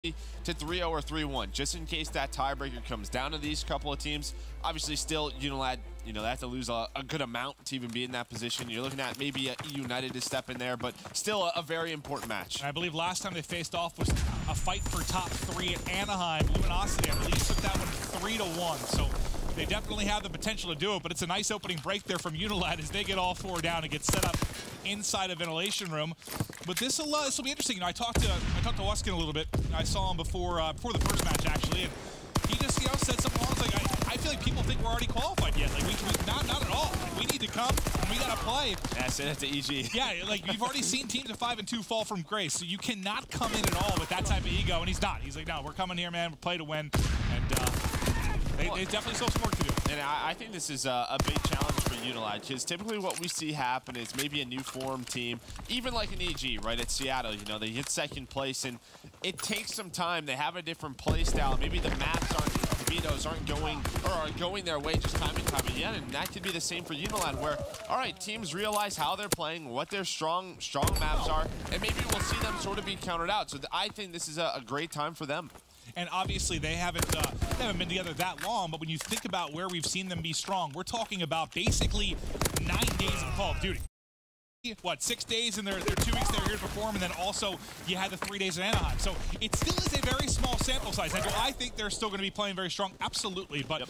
to 3-0 or 3-1, just in case that tiebreaker comes down to these couple of teams. Obviously, still, UNILAD, they have to lose a good amount to even be in that position. You're looking at maybe United to step in there, but still a very important match. And I believe last time they faced off was a fight for top 3 at Anaheim. Luminosity, I believe, took that one 3-1. So they definitely have the potential to do it, but it's a nice opening break there from UNILAD as they get all 4 down and get set up inside a ventilation room. But this will be interesting. I talked to Wuskin a little bit. I saw him before the first match actually, and he just said something along like, I feel like people think we're already qualified yet. Like we not at all. Like, we need to come and we gotta play. Yeah, say that to EG. Yeah, like you've already seen teams of 5-2 fall from grace, so you cannot come in at all with that type of ego. And he's not. He's like, no, we're coming here, man. We're play to win. And they definitely still have some work to do. And I think this is a big challenge for UNILAD, because typically what we see happen is maybe a new form team, even like an EG, right, at Seattle, they hit second place, and it takes some time. They have a different play style. Maybe the maps aren't going their way just time and time again, and that could be the same for UNILAD, where, all right, teams realize how they're playing, what their strong maps are, and maybe we'll see them sort of be countered out. So I think this is a great time for them. And obviously they haven't been together that long, but when you think about where we've seen them be strong, we're talking about basically 9 days of Call of Duty. What, 6 days in their 2 weeks they were here to perform, and then also you had the 3 days in Anaheim. So it still is a very small sample size. And do I think they're still going to be playing very strong? Absolutely. But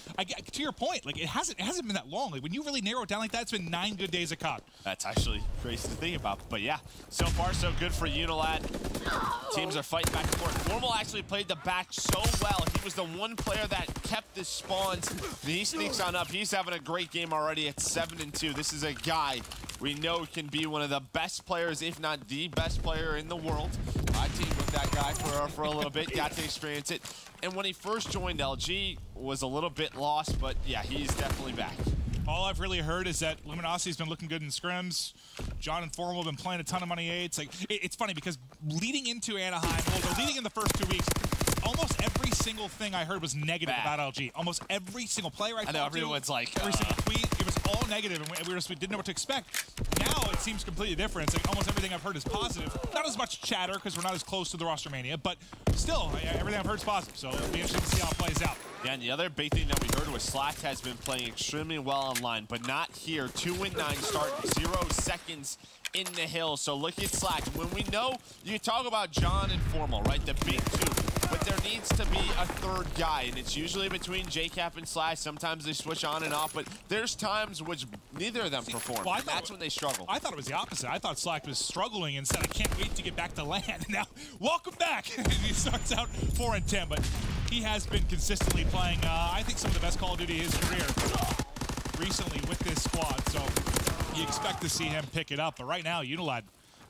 to your point, like it hasn't been that long. Like when you really narrow it down like that, it's been 9 good days of COD. That's actually crazy to think about. But yeah, so far so good for UNILAD. Teams are fighting back and forth. Formal actually played the back so well. He was the one player that kept the spawns. He sneaks on up. He's having a great game already at 7-2. This is a guy we know can be one of the best players, if not the best player in the world. I teamed with that guy for a little bit, got to experience it. And when he first joined LG, was a little bit lost, but yeah, he's definitely back. All I've really heard is that Luminosity's been looking good in scrims. John and Formal have been playing a ton of money 8s. Like it's funny because leading into Anaheim, they're leading in the first 2 weeks. Almost every single thing I heard was negative about LG. Almost every single player I know everyone's like every single tweet, it was all negative, and we didn't know what to expect. Now it seems completely different. It's like almost everything I've heard is positive. Not as much chatter because we're not as close to the roster mania, but still, everything I've heard is positive. So it'll be interesting to see how it plays out. Yeah, and the other big thing that we heard was Slack has been playing extremely well online, but not here. 2-9 start, 0 seconds in the hill. So look at Slack. When we know, you talk about John and Formal, right? The big two. But there needs to be a third guy, and it's usually between JCap and Slash. Sometimes they switch on and off, but there's times which neither of them perform. Well, that's when they struggle. I thought it was the opposite. I thought Slack was struggling and said, I can't wait to get back to land. Now, welcome back. And he starts out 4-10, but he has been consistently playing, I think, some of the best Call of Duty of his career recently with this squad. So you expect to see him pick it up. But right now, UNILAD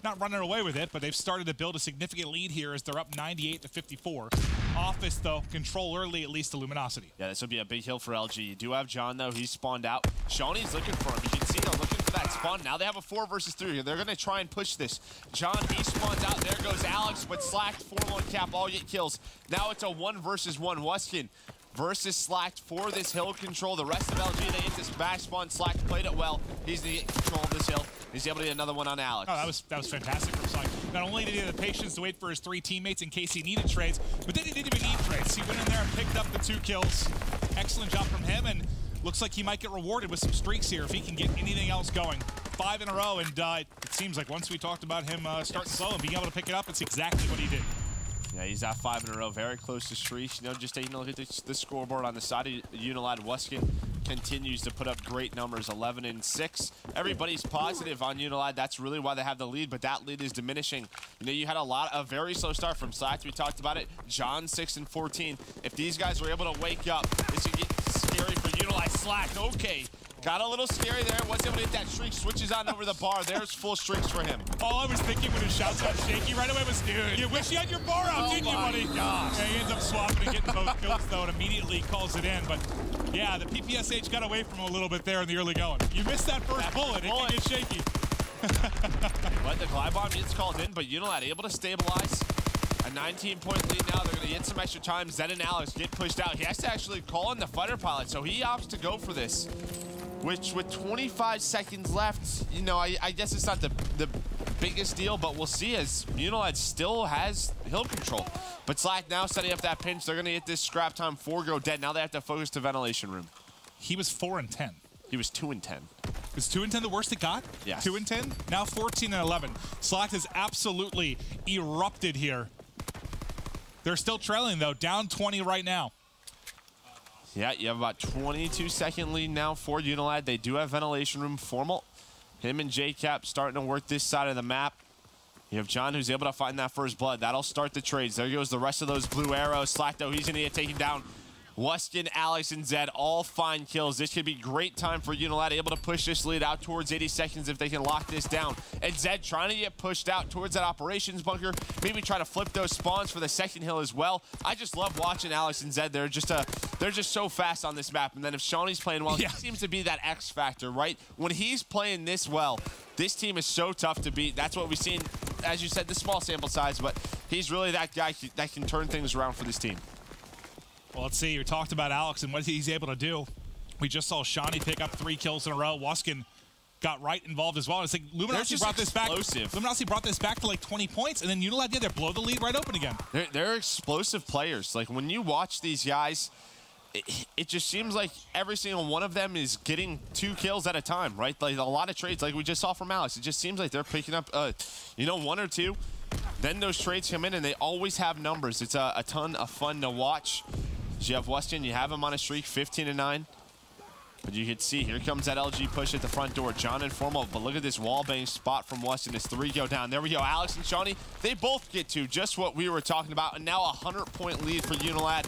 not running away with it, but they've started to build a significant lead here as they're up 98-54. Office, though, control early, at least to Luminosity. Yeah, this will be a big hill for LG. You do have John, though. He's spawned out. Shawnee's looking for him. You can see they're looking for that spawn. Now they have a 4 versus 3 here. They're going to try and push this. John, he spawns out. There goes Alex, but Slack, Formal, and Cap all get kills. Now it's a 1 versus 1. Wuskin versus Slack for this hill control. The rest of LG, they hit this back spawn. Slack played it well. He's the control of this hill. He's able to get another one on Alex. Oh, that was fantastic from Slack. Not only did he have the patience to wait for his 3 teammates in case he needed trades, but then he didn't even need trades. He went in there and picked up the 2 kills. Excellent job from him, and looks like he might get rewarded with some streaks here if he can get anything else going. 5 in a row, and it seems like once we talked about him starting slow and being able to pick it up, it's exactly what he did. Yeah, he's at 5 in a row, very close to streaks. Just taking a look at the scoreboard on the side of UNILAD. Wuskin continues to put up great numbers, 11-6. Everybody's positive on UNILAD. That's really why they have the lead, but that lead is diminishing. You had a very slow start from Slack. We talked about it. John, 6-14. If these guys were able to wake up, this could get scary for UNILAD. Slack, okay. Got a little scary there. Was able to hit that streak. Switches on over the bar. There's full streaks for him. All I was thinking when his shots got shaky right away was, dude, you wish you had your bar out, didn't you, buddy? Gosh. Yeah, he ends up swapping and getting both kills, though, and immediately calls it in. But, yeah, the PPSH got away from him a little bit there in the early going. You missed that first bullet. It can get shaky. But the glide bomb gets called in, but UNILAD able to stabilize. A 19-point lead now. They're going to get some extra time. Zed and Alex get pushed out. He has to actually call in the fighter pilot, so he opts to go for this. Which, with 25 seconds left, I guess it's not the biggest deal, but we'll see as UNILAD still has hill control. But Slack now setting up that pinch. They're going to get this scrap time 4 go dead. Now they have to focus to ventilation room. He was 4 and 10. He was 2 and 10. Was 2 and 10 the worst it got? Yes. 2 and 10? Now 14 and 11. Slack has absolutely erupted here. They're still trailing, though. Down 20 right now. Yeah, you have about 22-second lead now for UNILAD. They do have ventilation room. Formal. Him and JCap starting to work this side of the map. You have John who's able to find that first blood. That'll start the trades. There goes the rest of those blue arrows. Slack, though, he's going to get taken down. Weston, Alex, and Zed all find kills. This could be great time for UNILAD, able to push this lead out towards 80 seconds if they can lock this down. And Zed trying to get pushed out towards that operations bunker. Maybe try to flip those spawns for the second hill as well. I just love watching Alex and Zed. They're just so fast on this map. And then if Shawnee's playing well, he seems to be that X factor, right? When he's playing this well, this team is so tough to beat. That's what we've seen, as you said, the small sample size, but he's really that guy that can turn things around for this team. Well, let's see. You talked about Alex and what he's able to do. We just saw Shawnee pick up 3 kills in a row. Waskin got right involved as well. It's like Luminosity brought this back. Luminosity brought this back to like 20 points, and then UNILAD did. They blow the lead right open again. They're explosive players. Like when you watch these guys, it just seems like every single one of them is getting 2 kills at a time, right? Like a lot of trades, like we just saw from Alex. It just seems like they're picking up, 1 or 2. Then those trades come in, and they always have numbers. It's a ton of fun to watch. So you have Weston, you have him on a streak, 15-9. But you can see, here comes that LG push at the front door. John and Formal, but look at this wallbang spot from Weston. It's 3 go down. There we go. Alex and Shawnee, they both get to just what we were talking about. And now a 100-point lead for UNILAD.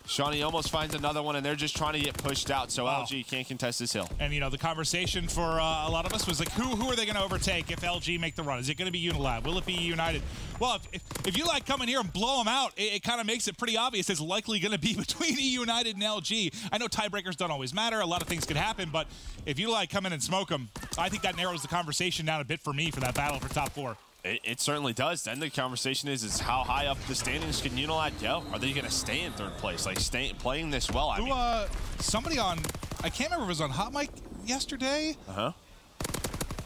Shawnee almost finds another one, and they're just trying to get pushed out, so LG can't contest this hill. And, the conversation for a lot of us was like, who are they going to overtake if LG make the run? Is it going to be UNILAD? Will it be United? Well, if UNILAD come in here and blow them out, it kind of makes it pretty obvious it's likely going to be between United and LG. I know tiebreakers don't always matter. A lot of things could happen, but if UNILAD come in and smoke them, I think that narrows the conversation down a bit for me for that battle for top 4. It certainly does. Then the conversation is how high up the standings can UNILAD go? Are they going to stay in 3rd place? Like, playing this well? Somebody on, I can't remember if it was on Hot Mic yesterday.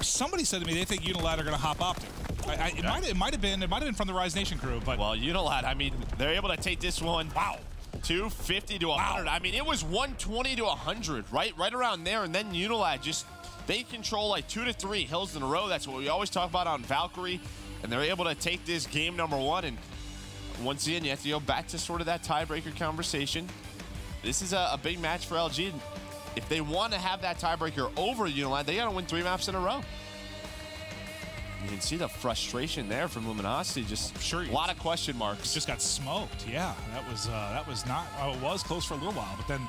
Somebody said to me they think UNILAD are going to hop Optic. It might have been from the Rise Nation crew. But well, UNILAD, I mean, they're able to take this one. Wow. 250 to 100. Wow. I mean, it was 120 to 100, right around there. And then UNILAD just, they control like 2 to 3 hills in a row. That's what we always talk about on Valkyrie. And they're able to take this game number 1. And once again, you have to go back to sort of that tiebreaker conversation. This is a big match for LG. If they want to have that tiebreaker over UNILAD, they got to win 3 maps in a row. You can see the frustration there from Luminosity. Just a lot of question marks. Just got smoked. Yeah, that was not. Oh, it was close for a little while, but then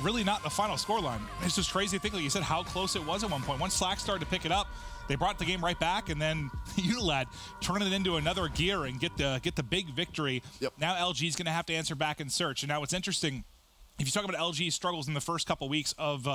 really not the final scoreline. It's just crazy to think, like you said, how close it was at one point. Once Slack started to pick it up, they brought the game right back, and then UNILAD turning it into another gear and get the big victory. Yep. Now LG's going to have to answer back in search. And now what's interesting, if you talk about LG's struggles in the first couple weeks of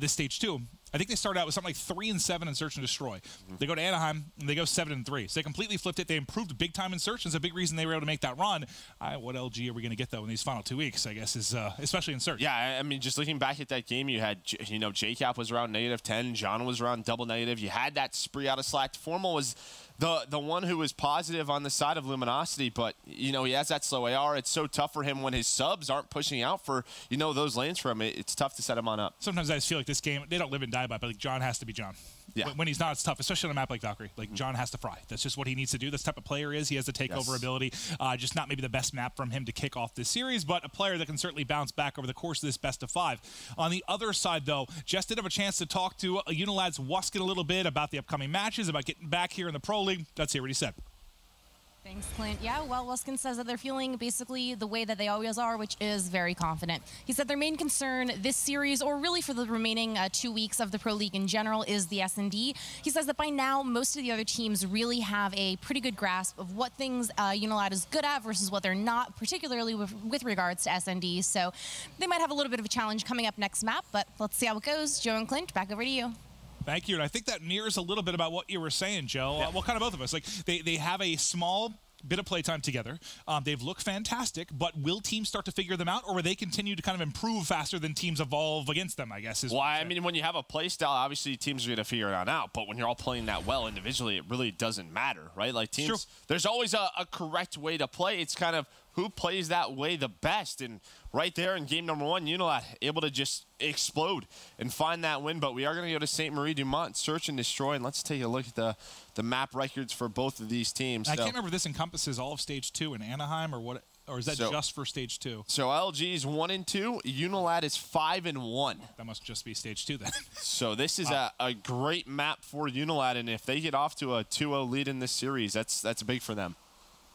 this stage 2, I think they started out with something like 3-7 in search and destroy. They go to Anaheim and they go 7-3. So they completely flipped it. They improved big time in search. It's a big reason they were able to make that run. What LG are we going to get though in these final 2 weeks? I guess is especially in search. Yeah, I mean, just looking back at that game, you had JCap was around -10, John was around double negative. You had that spree out of Slack. Formal was the one who was positive on the side of Luminosity, but he has that slow AR. It's so tough for him when his subs aren't pushing out for those lanes for him. It's tough to set him on up. Sometimes I just feel like this game, they don't live and die by it, but like John has to be John. Yeah. When he's not, it's tough, especially on a map like Valkyrie. Like John has to fry. That's just what he needs to do. This type of player is. He has the takeover ability. Just not maybe the best map from him to kick off this series, but a player that can certainly bounce back over the course of this best of 5. On the other side, though, Jess did have a chance to talk to UNILAD's Waskin a little bit about the upcoming matches, about getting back here in the Pro League. Let's hear what he said. Thanks, Clint. Yeah, well, Waskin says that they're feeling basically the way that they always are, which is very confident. He said their main concern this series, or really for the remaining 2 weeks of the Pro League in general, is the S&D. He says that by now, most of the other teams really have a pretty good grasp of what things UNILAD is good at versus what they're not, particularly with regards to S&D. So they might have a little bit of a challenge coming up next map, but let's see how it goes. Joe and Clint, back over to you. Thank you, and I think that mirrors a little bit about what you were saying, Joe. Well, kind of both of us. Like they have a small bit of playtime together. They've looked fantastic, but will teams start to figure them out, or will they continue to kind of improve faster than teams evolve against them, I guess? Well, I mean, when you have a play style, obviously teams are going to figure it out. But when you're all playing that well individually, it really doesn't matter, right? Like teams, there's always a correct way to play. It's kind of who plays that way the best. And right there in game number 1, UNILAD able to just explode and find that win. But we are going to go to St. Marie Dumont, search and destroy. And let's take a look at the map records for both of these teams. I can't remember if this encompasses all of Stage 2 in Anaheim or what, or is that just for Stage 2? So LG is 1-2. UNILAD is 5-1. That must just be Stage 2 then. So this is a great map for UNILAD, and if they get off to a 2-0 lead in this series, that's big for them.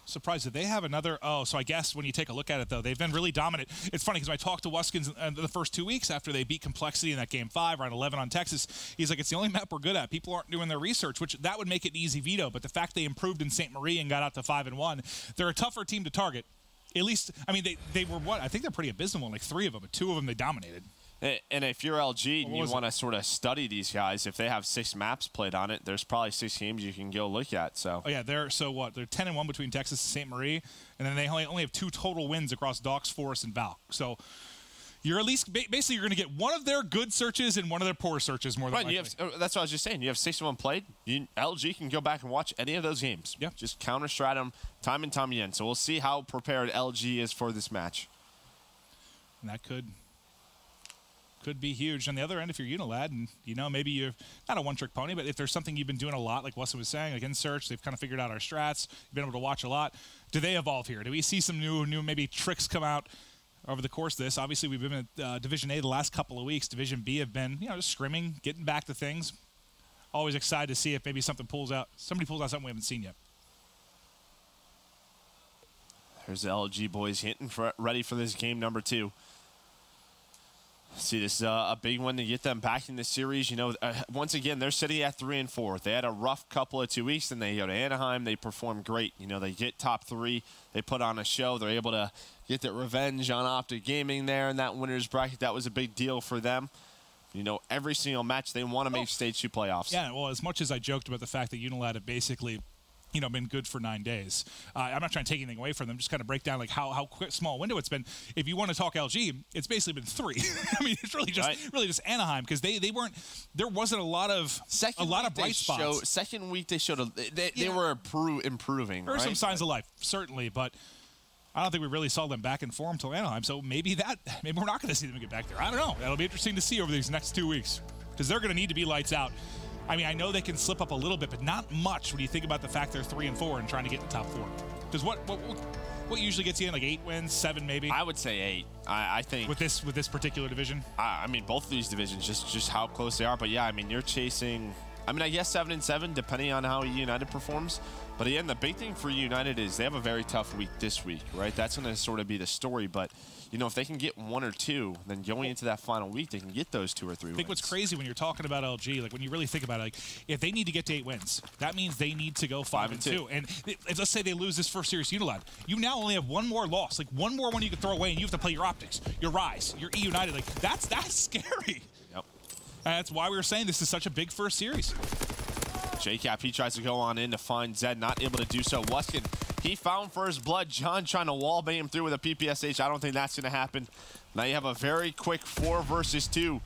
Surprised that they have another. Oh, so I guess when you take a look at it, though, they've been really dominant. It's funny because when I talked to Wuskins the first 2 weeks after they beat Complexity in that Game 5, round 11 on Texas, he's like, it's the only map we're good at. People aren't doing their research, which that would make it an easy veto. But the fact they improved in St. Marie and got out to 5-1, they're a tougher team to target. At least, I mean, they were what? I think they're pretty abysmal in like 3 of them, but 2 of them they dominated. And if you're LG and you want to sort of study these guys, if they have 6 maps played on it, there's probably 6 games you can go look at. So. Oh yeah, they're 10-1 between Texas and St. Marie, and then they only have 2 total wins across Docks, Forest, and Valk. So you're at least basically you're going to get one of their good searches and one of their poor searches more than likely. That's what I was just saying. You have 6 of them played. LG can go back and watch any of those games. Yeah. Just counter-strat them time and time again. So we'll see how prepared LG is for this match. And that could be huge. On the other end, if you're UNILAD and, maybe you're not a one-trick pony, but if there's something you've been doing a lot, like Wesson was saying, like in search, they've kind of figured out our strats, you've been able to watch a lot. Do they evolve here? Do we see some new maybe tricks come out over the course of this? Obviously, we've been at Division A the last couple of weeks. Division B have been, just scrimming, getting back to things. Always excited to see if maybe somebody pulls out something we haven't seen yet. There's the LG boys hitting ready for this game number 2. See, this is a big one to get them back in the series. Once again, they're sitting at 3-4. They had a rough couple of 2 weeks, then they go to Anaheim. They perform great. They get top 3. They put on a show. They're able to get their revenge on Optic Gaming there in that winner's bracket. That was a big deal for them. Every single match, they want to make Stage 2 playoffs. Yeah, well, as much as I joked about the fact that UNILAD have basically been good for 9 days. I'm not trying to take anything away from them, just kind of break down like how quick, small window it's been. If you want to talk LG, it's basically been 3. I mean, it's really just Anaheim because there wasn't a lot of bright spots. Second week they showed they were improving. There are some signs of life, certainly, but I don't think we really saw them back in form until Anaheim. So maybe we're not going to see them get back there. I don't know. That'll be interesting to see over these next 2 weeks because they're going to need to be lights out. I mean, I know they can slip up a little bit, but not much when you think about the fact they're 3-4 and trying to get in the top 4. Because what usually gets you in, like 8 wins, 7 maybe? I would say 8. I think with this particular division. I mean, both of these divisions, just how close they are. But yeah, I mean, you're chasing. I mean, I guess 7-7, depending on how United performs. But again, the big thing for United is they have a very tough week this week, right? That's going to sort of be the story. But if they can get 1 or 2, then going into that final week, they can get those 2 or 3 wins. I think what's crazy when you're talking about LG, like when you really think about it, like if they need to get to 8 wins, that means they need to go 5-2. And if, let's say they lose this first series UNILAD, you now only have 1 more loss, like 1 more one you can throw away, and you have to play your Optics, your Rise, your E-United. Like that's scary. Yep. And that's why we were saying this is such a big first series. JCap, he tries to go on in to find Zed, not able to do so. Wuskin, he found first blood. John trying to wallbang him through with a PPSH. I don't think that's going to happen. Now you have a very quick 4 versus 2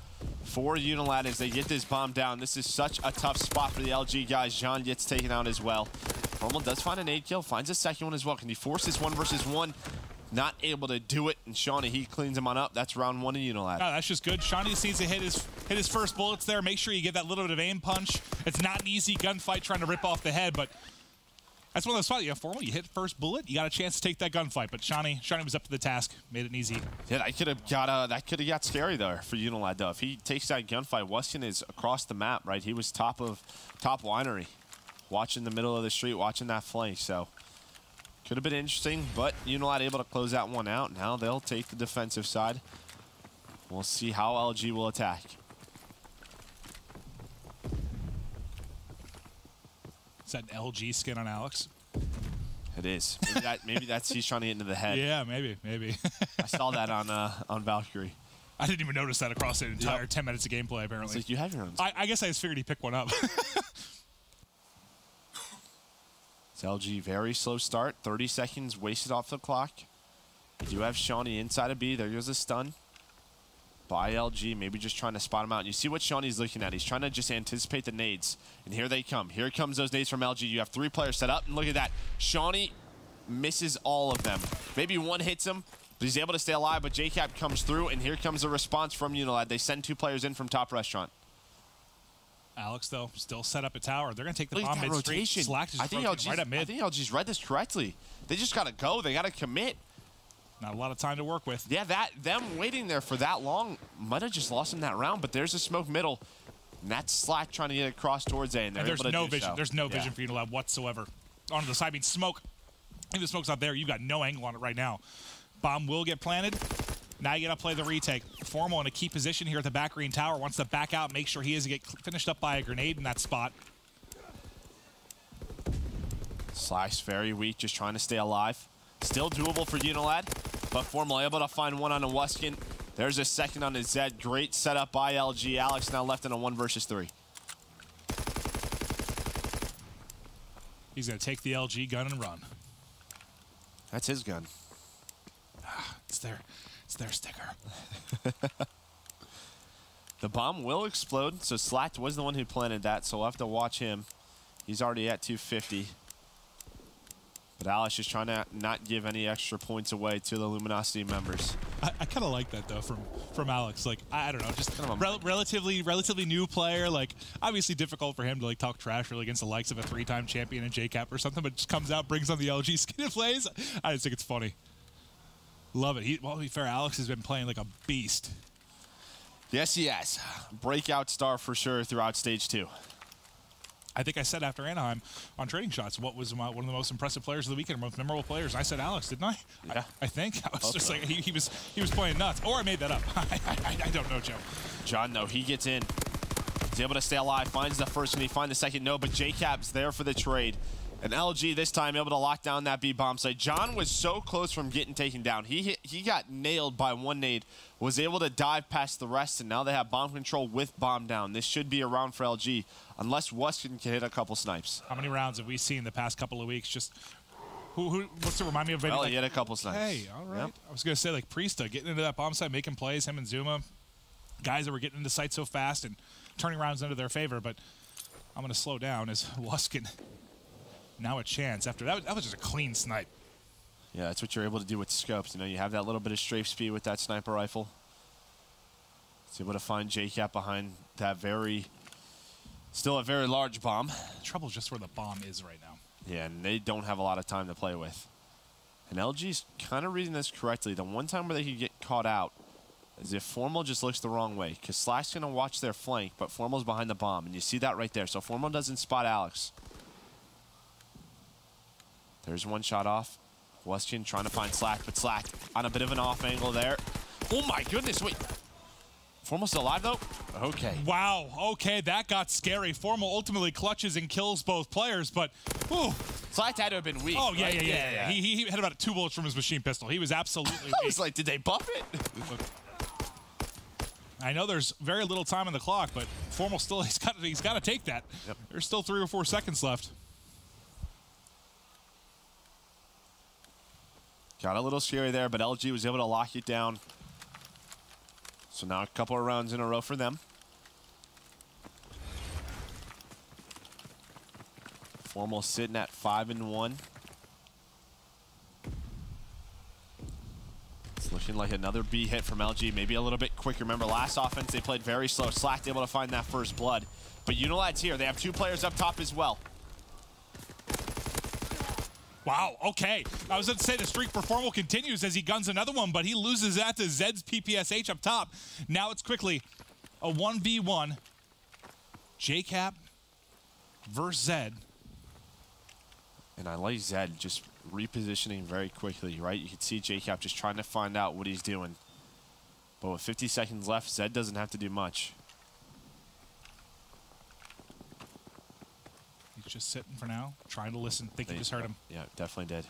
for UNILAD as they get this bomb down. This is such a tough spot for the LG guys. John gets taken out as well. Formal does find an 8 kill, finds a second one as well. Can he force this 1 versus 1? Not able to do it, and Shawnee, he cleans him on up. That's round 1 of UNILAD. Oh, that's just good. Shawnee just needs to hit his first bullets there. Make sure you get that little bit of aim punch. It's not an easy gunfight trying to rip off the head, but that's one of those spots. Formal, you hit first bullet, you got a chance to take that gunfight. But Shawnee was up to the task, made it easy. Yeah, that could have got scary there for UNILAD though. If he takes that gunfight, Weston is across the map, right? He was top winery, watching the middle of the street, watching that flank. So could have been interesting, but UNILAD able to close that one out. Now they'll take the defensive side. We'll see how LG will attack. Is that an LG skin on Alex? It is. Maybe that's he's trying to get into the head. Yeah, maybe. I saw that on Valkyrie. I didn't even notice that across the entire 10 minutes of gameplay, apparently. It's like you have your own. I guess I just figured he picked one up. It's LG, very slow start. 30 seconds wasted off the clock. You do have Shawnee inside of B. There goes a stun by LG, maybe just trying to spot him out. And you see what Shawnee's looking at. He's trying to just anticipate the nades. And here they come. Here comes those nades from LG. You have 3 players set up, and look at that. Shawnee misses all of them. Maybe one hits him, but he's able to stay alive, but JCap comes through, and here comes a response from UNILAD. They send 2 players in from top restaurant. Alex, though, still set up a tower. They're going to take the Look bomb at that mid street. rotation. Slack is I think right at mid. I think LG's read this correctly. They just got to go. They got to commit. Not a lot of time to work with. Yeah, them waiting there for that long might have just lost him that round, but there's a smoke middle. And that's Slack trying to get across towards A, and there's no vision. There's no vision for UNILAD whatsoever. Onto the side, I mean, smoke. If the smoke's not there, you've got no angle on it right now. Bomb will get planted. Now you got to play the retake. Formal in a key position here at the back green tower. Wants to back out, make sure he doesn't get finished up by a grenade in that spot. Slack's very weak, just trying to stay alive. Still doable for UNILAD, but Formal able to find one on a Wuskin. There's a second on his Zed. Great setup by LG. Alex now left in a 1 versus 3. He's going to take the LG gun and run. That's his gun. It's their sticker. The bomb will explode, so Slack was the one who planted that, so we'll have to watch him. He's already at 250. But Alex is trying to not give any extra points away to the Luminosity members. I kind of like that, though, from Alex. Like, I don't know, just kind of relatively new player. Like, obviously difficult for him to, like, talk trash really against the likes of a 3-time champion in JCap or something, but just comes out, brings on the LG skin and plays. I just think it's funny. Love it. Well, to be fair, Alex has been playing like a beast. Yes, he has. Breakout star for sure throughout stage 2. I think I said after Anaheim on Trading Shots, what was one of the most impressive players of the weekend, most memorable players? I said Alex, didn't I? Yeah. I think. I was just like, he was playing nuts. Or I made that up. I don't know, Joe. John, though, he gets in. He's able to stay alive, finds the first, and he finds the second. No, but JCap's there for the trade. And LG this time able to lock down that B bomb site. John was so close from getting taken down. He got nailed by 1 nade, was able to dive past the rest, and now they have bomb control with bomb down. This should be a round for LG, unless Wuskin can hit a couple snipes. How many rounds have we seen the past couple of weeks? Just what's to remind me of? Well, he hit a couple snipes. Hey, all right. Yep. I was gonna say like Priesta getting into that bomb site, making plays. Him and Zuma, guys that were getting into sight so fast and turning rounds into their favor. But I'm gonna slow down as Wuskin. Now a chance after that was just a clean snipe. Yeah, that's what you're able to do with scopes. You know, you have that little bit of strafe speed with that sniper rifle. It's able to find JCap behind that still a very large bomb. Trouble's just where the bomb is right now. Yeah, and they don't have a lot of time to play with. And LG's kind of reading this correctly. The one time where they could get caught out is if Formal just looks the wrong way, because Slack's going to watch their flank, but Formal's behind the bomb, and you see that right there. So Formal doesn't spot Alex. There's one shot off. Wuskin trying to find Slack, but Slack on a bit of an off angle there. Oh my goodness, wait. Formal still alive though? Okay. Wow, okay, that got scary. Formal ultimately clutches and kills both players, but whew. Slack had to have been weak. Oh, yeah, right? yeah. He had about 2 bullets from his machine pistol. He was absolutely weak. I was like, did they buff it? I know there's very little time on the clock, but Formal still, he's got to take that. Yep. There's still 3 or 4 seconds left. Got a little scary there, but LG was able to lock it down. So now a couple of rounds in a row for them. Formal sitting at 5-1. It's looking like another B hit from LG, maybe a little bit quicker. Remember, last offense they played very slow. Slack able to find that first blood. But UNILAD's here. They have 2 players up top as well. Wow, okay. I was going to say the streak for Formal continues as he guns another one, but he loses that to Zed's PPSH up top. Now it's quickly a 1v1. JCap versus Zed. And I like Zed just repositioning very quickly, right? You can see JCap just trying to find out what he's doing. But with 50 seconds left, Zed doesn't have to do much. He's just sitting for now, trying to listen. Think he just heard him. Yeah, definitely did.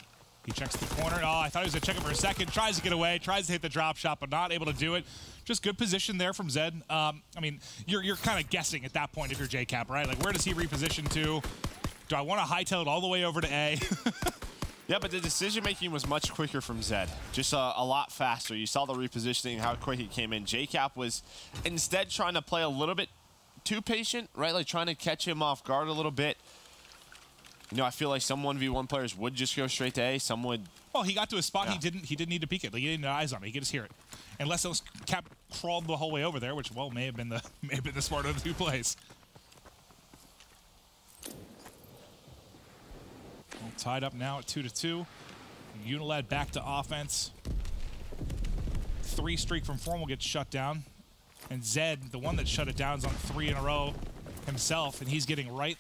He checks the corner. Oh, I thought he was going to check it for a second. Tries to get away. Tries to hit the drop shot, but not able to do it. Just good position there from Zed. I mean, you're kind of guessing at that point if you're JCap, right? Like, where does he reposition to? Do I want to hightail it all the way over to A? Yeah, but the decision-making was much quicker from Zed. Just a lot faster. You saw the repositioning, how quick he came in. JCap was instead trying to play a little bit too patient, right? Like trying to catch him off guard a little bit. You know, I feel like some 1v1 players would just go straight to A. Some would... Well, he got to a spot he didn't need to peek it. Like, he didn't need eyes on it. He could just hear it. Unless else Cap crawled the whole way over there, which, well, may have been the smarter of the two plays. Well, tied up now at 2-2. UNILAD back to offense. 3 streak from Formal gets shut down. And Zed, the one that shut it down, is on 3 in a row himself, and he's getting right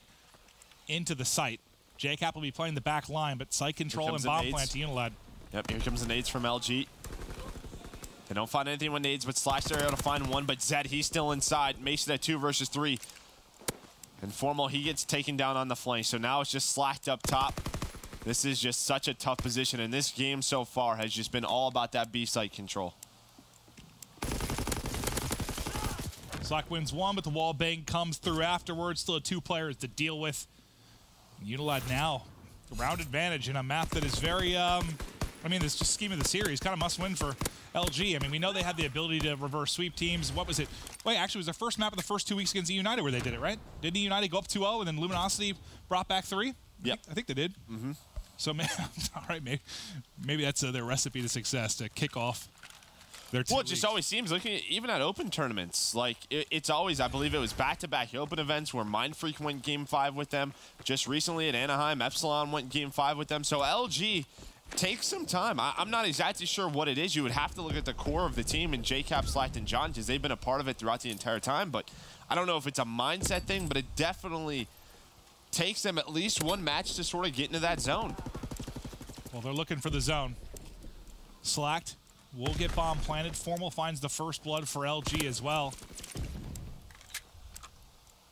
into the site. JCap will be playing the back line, but site control and bomb plant to UNILAD. Yep, here comes the nades from LG. They don't find anything with nades, but Slash they're able to find one, but Zed, he's still inside. Makes it at 2 versus 3. And Formal, he gets taken down on the flank, so now it's just Slacked up top. This is just such a tough position, and this game so far has just been all about that B site control. Slack wins 1, but the wall bang comes through afterwards. Still 2 players to deal with. UNILAD now, round advantage in a map that is very, I mean, this just scheme of the series, kind of must win for LG. I mean, we know they had the ability to reverse sweep teams. What was it? Wait, actually, it was their first map of the first 2 weeks against United where they did it, right? Didn't United go up 2-0 and then Luminosity brought back 3? Yep. I think they did. Mm-hmm. So, all right, maybe that's their recipe to success, to kick off their 2 Well, it just always seems, looking at, even at open tournaments, like it's always, I believe it was back-to-back open events where Mindfreak went Game 5 with them. Just recently at Anaheim, Epsilon went Game 5 with them. So LG takes some time. I'm not exactly sure what it is. You would have to look at the core of the team and JCap, Slacked, and John, because they've been a part of it throughout the entire time. But I don't know if it's a mindset thing, but it definitely takes them at least one match to sort of get into that zone. Well, they're looking for the zone. Slacked will get bomb planted. Formal finds the first blood for LG as well.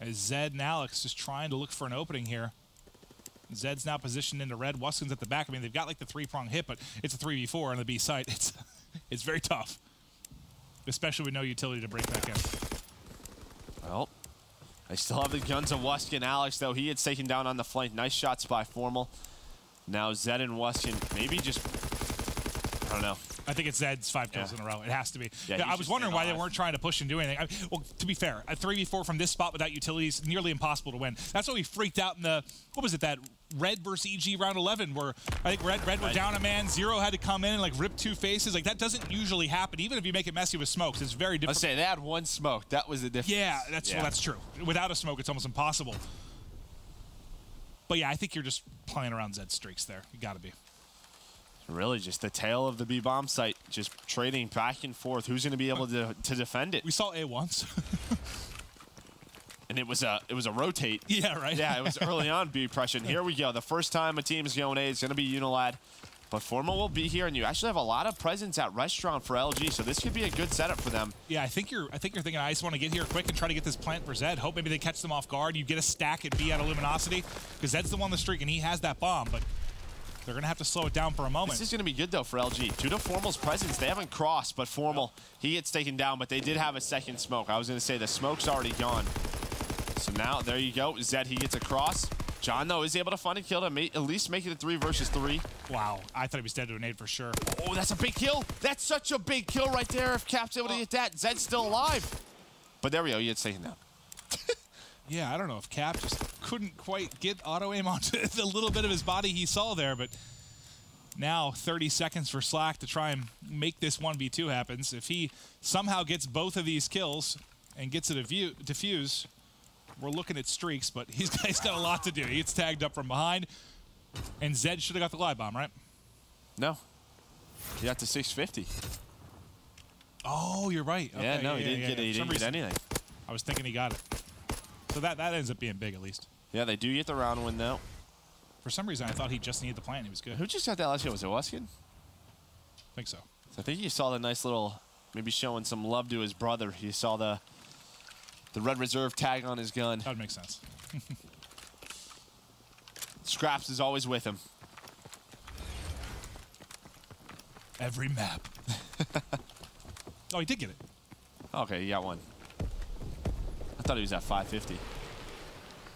As Zed and Alex just trying to look for an opening here. Zed's now positioned into red. Wuskin's at the back. I mean, they've got like the 3-prong hit, but it's a 3v4 on the B site. It's very tough, especially with no utility to break back in. Well, they still have the guns of Wuskin. Alex, though, he gets taken down on the flank. Nice shots by Formal. Now Zed and Wuskin maybe just, I don't know. I think it's Zed's 5 kills in a row. It has to be. Yeah, I was wondering why they weren't trying to push and do anything. Well, to be fair, a 3v4 from this spot without utilities is nearly impossible to win. That's why we freaked out in the, what was it, that Red versus EG round 11 where I think Red were down a man, Zero had to come in and like rip 2 faces. Like that doesn't usually happen. Even if you make it messy with smokes, it's very difficult. Let's say they had 1 smoke. That was the difference. Yeah, well, that's true. Without a smoke, it's almost impossible. But yeah, I think you're just playing around Zed streaks there. You got to be. Really, just the tail of the B-bomb site, just trading back and forth. Who's going to be able to defend it? We saw A once. And it was a rotate. Yeah, right. Yeah, it was early on B pressure. And here we go. The first time a team is going A is going to be UNILAD. But Formal will be here, and you actually have a lot of presence at restaurant for LG, so this could be a good setup for them. Yeah, I think you're thinking I just want to get here quick and try to get this plant for Zed. Hope maybe they catch them off guard. You get a stack at B out of Luminosity, because Zed's the one on the streak, and he has that bomb, but they're going to have to slow it down for a moment. This is going to be good, though, for LG. Due to Formal's presence, they haven't crossed, but Formal, he gets taken down, but they did have a second smoke. I was going to say the smoke's already gone. So now, there you go. Zed, he gets across. John, though, is able to find a kill to at least make it a 3 versus 3. Wow. I thought he was dead to a nade for sure. Oh, that's a big kill. That's such a big kill right there if Cap's able to get that. Zed's still alive. But there we go. He gets taken down. Yeah, I don't know if Cap just couldn't quite get auto-aim onto the little bit of his body he saw there, but now 30 seconds for Slack to try and make this 1v2 happens. If he somehow gets both of these kills and gets it defuse, we're looking at streaks, but he's got a lot to do. He gets tagged up from behind, and Zed should have got the glide bomb, right? No. He got to 650. Oh, you're right. Okay, yeah, no, he didn't get anything. I was thinking he got it. So that ends up being big, at least. Yeah, they do get the round win, though. For some reason, I thought he just needed the plant. He was good. Who just got that last kill? Was it Wuskin? I think so. I think you saw the nice little, maybe showing some love to his brother. You saw the Red Reserve tag on his gun. That would make sense. Scraps is always with him. Every map. Oh, he did get it. Okay, he got one. I thought he was at 550.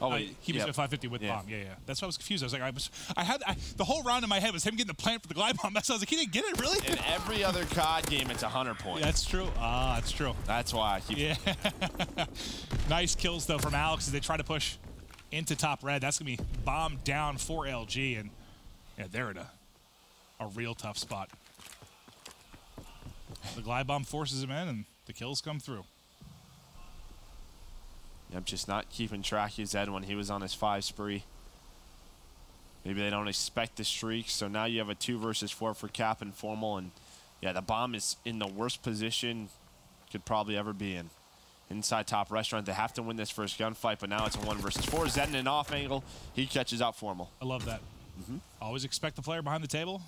Oh, wait. He was at 550 with bomb. Yeah, yeah. That's why I was confused. I was like, the whole round in my head was him getting the plant for the glide bomb. So I was like, he didn't get it, really? In every other COD game, it's 100 points. Yeah, that's true. That's true. That's why I keep... Yeah. Nice kills, though, from Alex as they try to push into top red. That's going to be bombed down for LG, and yeah, they're in a real tough spot. The glide bomb forces him in, and the kills come through. I'm just not keeping track of Zed when he was on his 5 spree. Maybe they don't expect the streak, so now you have a 2 versus 4 for Cap and Formal, and yeah, the bomb is in the worst position could probably ever be in. Inside top restaurant, they have to win this first gunfight, but now it's a 1 versus 4. Zed in an off angle, he catches out Formal. I love that. Always expect the player behind the table.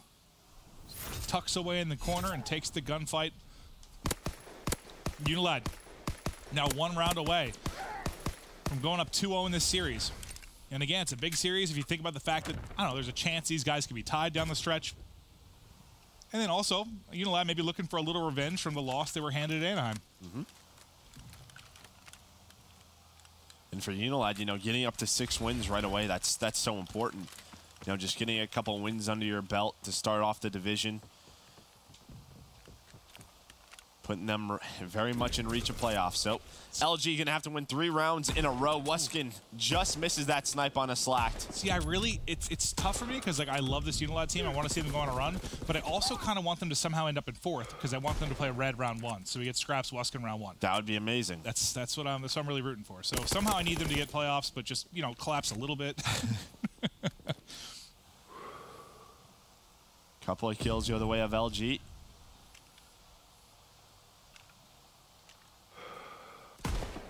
Tucks away in the corner and takes the gunfight. UNILAD now 1 round away from going up 2-0 in this series. And again, it's a big series if you think about the fact that, I don't know, there's a chance these guys could be tied down the stretch. And then also, UNILAD may be looking for a little revenge from the loss they were handed at Anaheim. And for UNILAD, you know, getting up to 6 wins right away, that's so important. You know, just getting a couple wins under your belt to start off the division. Putting them very much in reach of playoffs. So LG gonna have to win 3 rounds in a row. Wuskin just misses that snipe on a slacked. See, it's tough for me because like I love this UNILAD team. I want to see them go on a run, but I also kind of want them to somehow end up in 4th because I want them to play red round 1. So we get Scraps Wuskin round 1. That would be amazing. That's what I'm really rooting for. So somehow I need them to get playoffs, but just, you know, collapse a little bit. Couple of kills go the way of LG.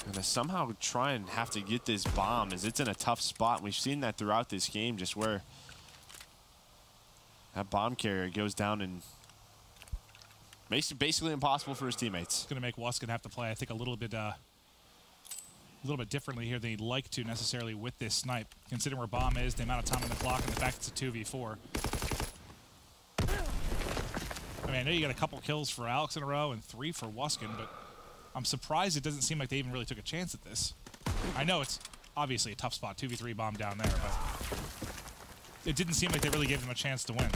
Gonna somehow try and have to get this bomb as it's in a tough spot. We've seen that throughout this game, just where that bomb carrier goes down and makes it basically impossible for his teammates. It's gonna make Wuskin have to play, I think, a little bit differently here than he'd like to necessarily with this snipe, considering where bomb is, the amount of time on the clock, and the fact it's a 2v4. I mean, I know you got a couple kills for Alex in a row and 3 for Wuskin, but I'm surprised it doesn't seem like they even really took a chance at this. I know it's obviously a tough spot, 2v3 bomb down there, but it didn't seem like they really gave them a chance to win.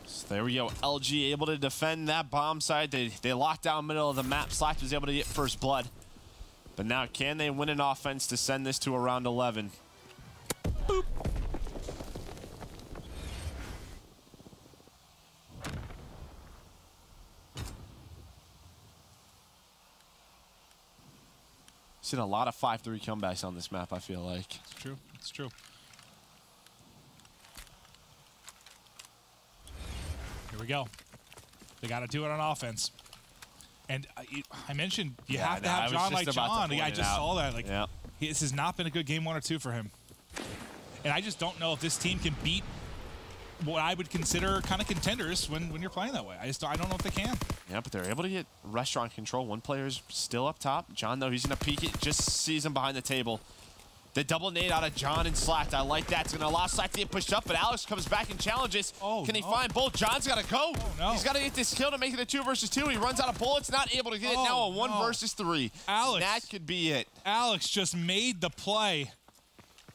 So there we go. LG able to defend that bomb side. They locked down middle of the map. Slack was able to get first blood. But now can they win an offense to send this to a round 11? Boop. Seen a lot of 5-3 comebacks on this map, I feel like. It's true. It's true. Here we go. They got to do it on offense. And I mentioned you have to have John like John. I just saw that. Like, this has not been a good game 1 or 2 for him. And I just don't know if this team can beat what I would consider kind of contenders when you're playing that way. I don't know if they can. Yeah, but they're able to get restaurant control. One player's still up top. John, though, he's going to peek it. Just sees him behind the table. The double nade out of John and Slacked. I like that. It's going to allow Slacked to get pushed up, but Alex comes back and challenges. Oh, can he find both? John's got to go. Oh, no. He's got to get this kill to make it a 2 versus 2. He runs out of bullets, not able to get it. Now a 1 versus 3. Alex, that could be it. Alex just made the play.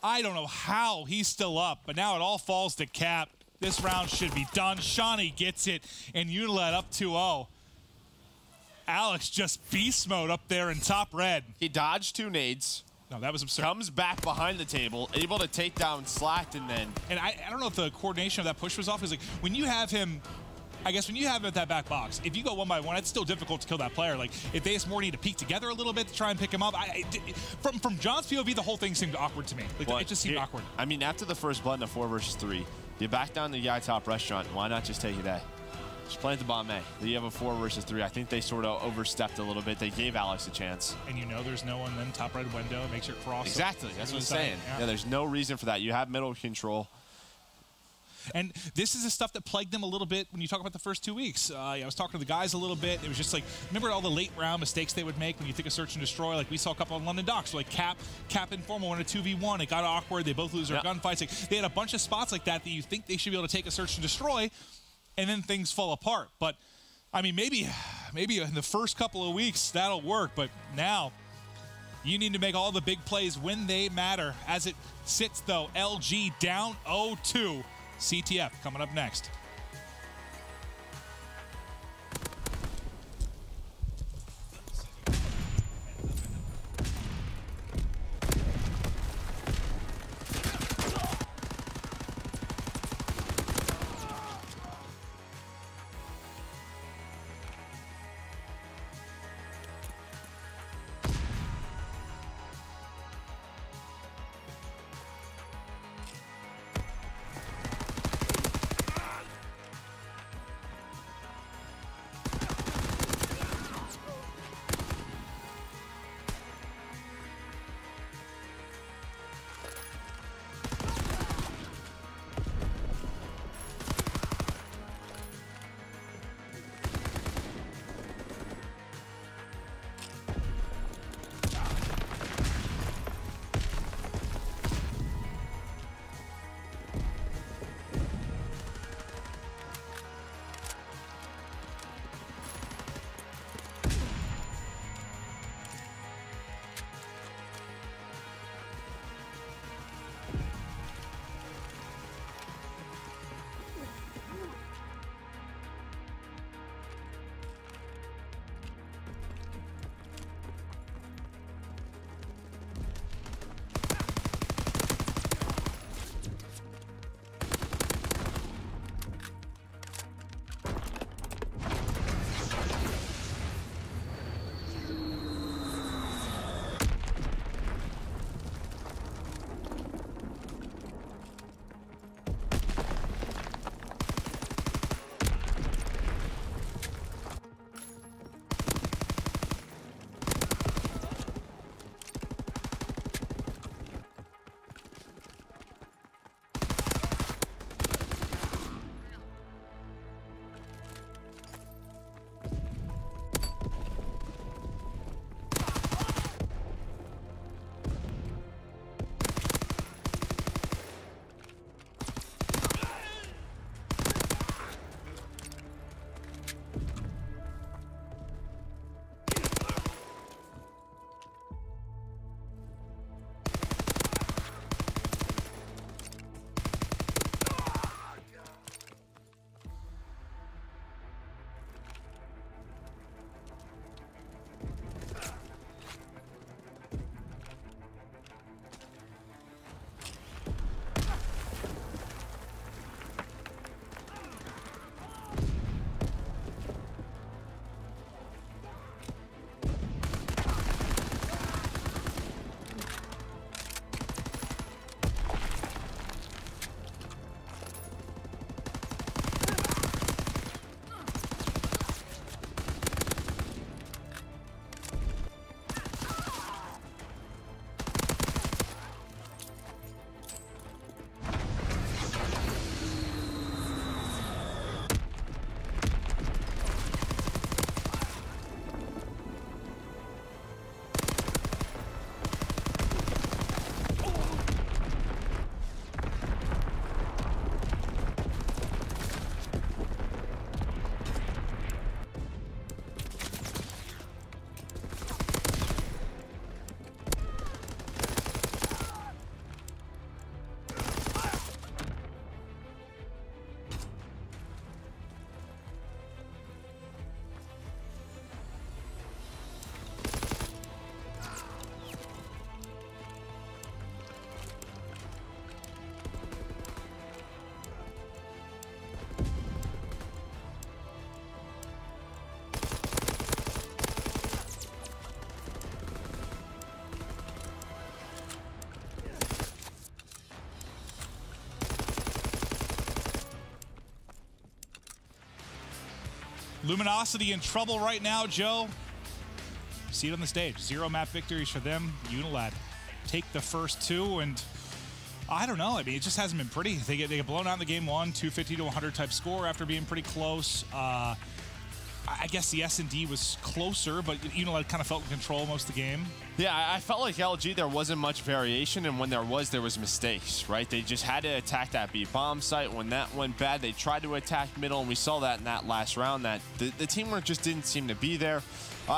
I don't know how he's still up, but now it all falls to Cap. This round should be done. Shawnee gets it, and UNILAD up 2-0. Alex just beast mode up there in top red. He dodged 2 nades. No, that was absurd. Comes back behind the table, able to take down Slacked, and then... And I don't know if the coordination of that push was off. Because like, when you have him... I guess when you have him at that back box, if you go 1 by 1, it's still difficult to kill that player. Like, if they just more need to peek together a little bit to try and pick him up. From John's POV, the whole thing seemed awkward to me. Like, it just seemed awkward. I mean, after the first blood in a 4 versus 3, you back down the guy top restaurant. Why not just take it A? Just plant the bomb A. Then you have a 4 versus 3. I think they sort of overstepped a little bit. They gave Alex a chance. And you know there's no one then top right window. Makes your cross. Exactly. That's what I'm saying. Yeah, there's no reason for that. You have middle control. And this is the stuff that plagued them a little bit when you talk about the first 2 weeks. I was talking to the guys a little bit. It was just like, remember all the late round mistakes they would make when you think of search and destroy? Like we saw a couple on London Docks. Like Cap and Formal won a 2v1. It got awkward. They both lose their gunfights. Like, they had a bunch of spots like that you think they should be able to take a search and destroy, and then things fall apart. But I mean, maybe in the first couple of weeks that'll work. But now You need to make all the big plays when they matter. As it sits, though, LG down 0-2. CTF coming up next. Luminosity in trouble right now, Joe. See it on the stage. 0 map victories for them. UNILAD take the first 2, and I don't know. I mean, it just hasn't been pretty. They get blown out in the game 1, 250 to 100 type score after being pretty close. I guess the S&D was closer, but UNILAD kind of felt in control most of the game. Yeah, I felt like LG, there wasn't much variation, and when there was mistakes, right? They just had to attack that B bomb site. When that went bad, they tried to attack middle, and we saw that in that last round, that the teamwork just didn't seem to be there.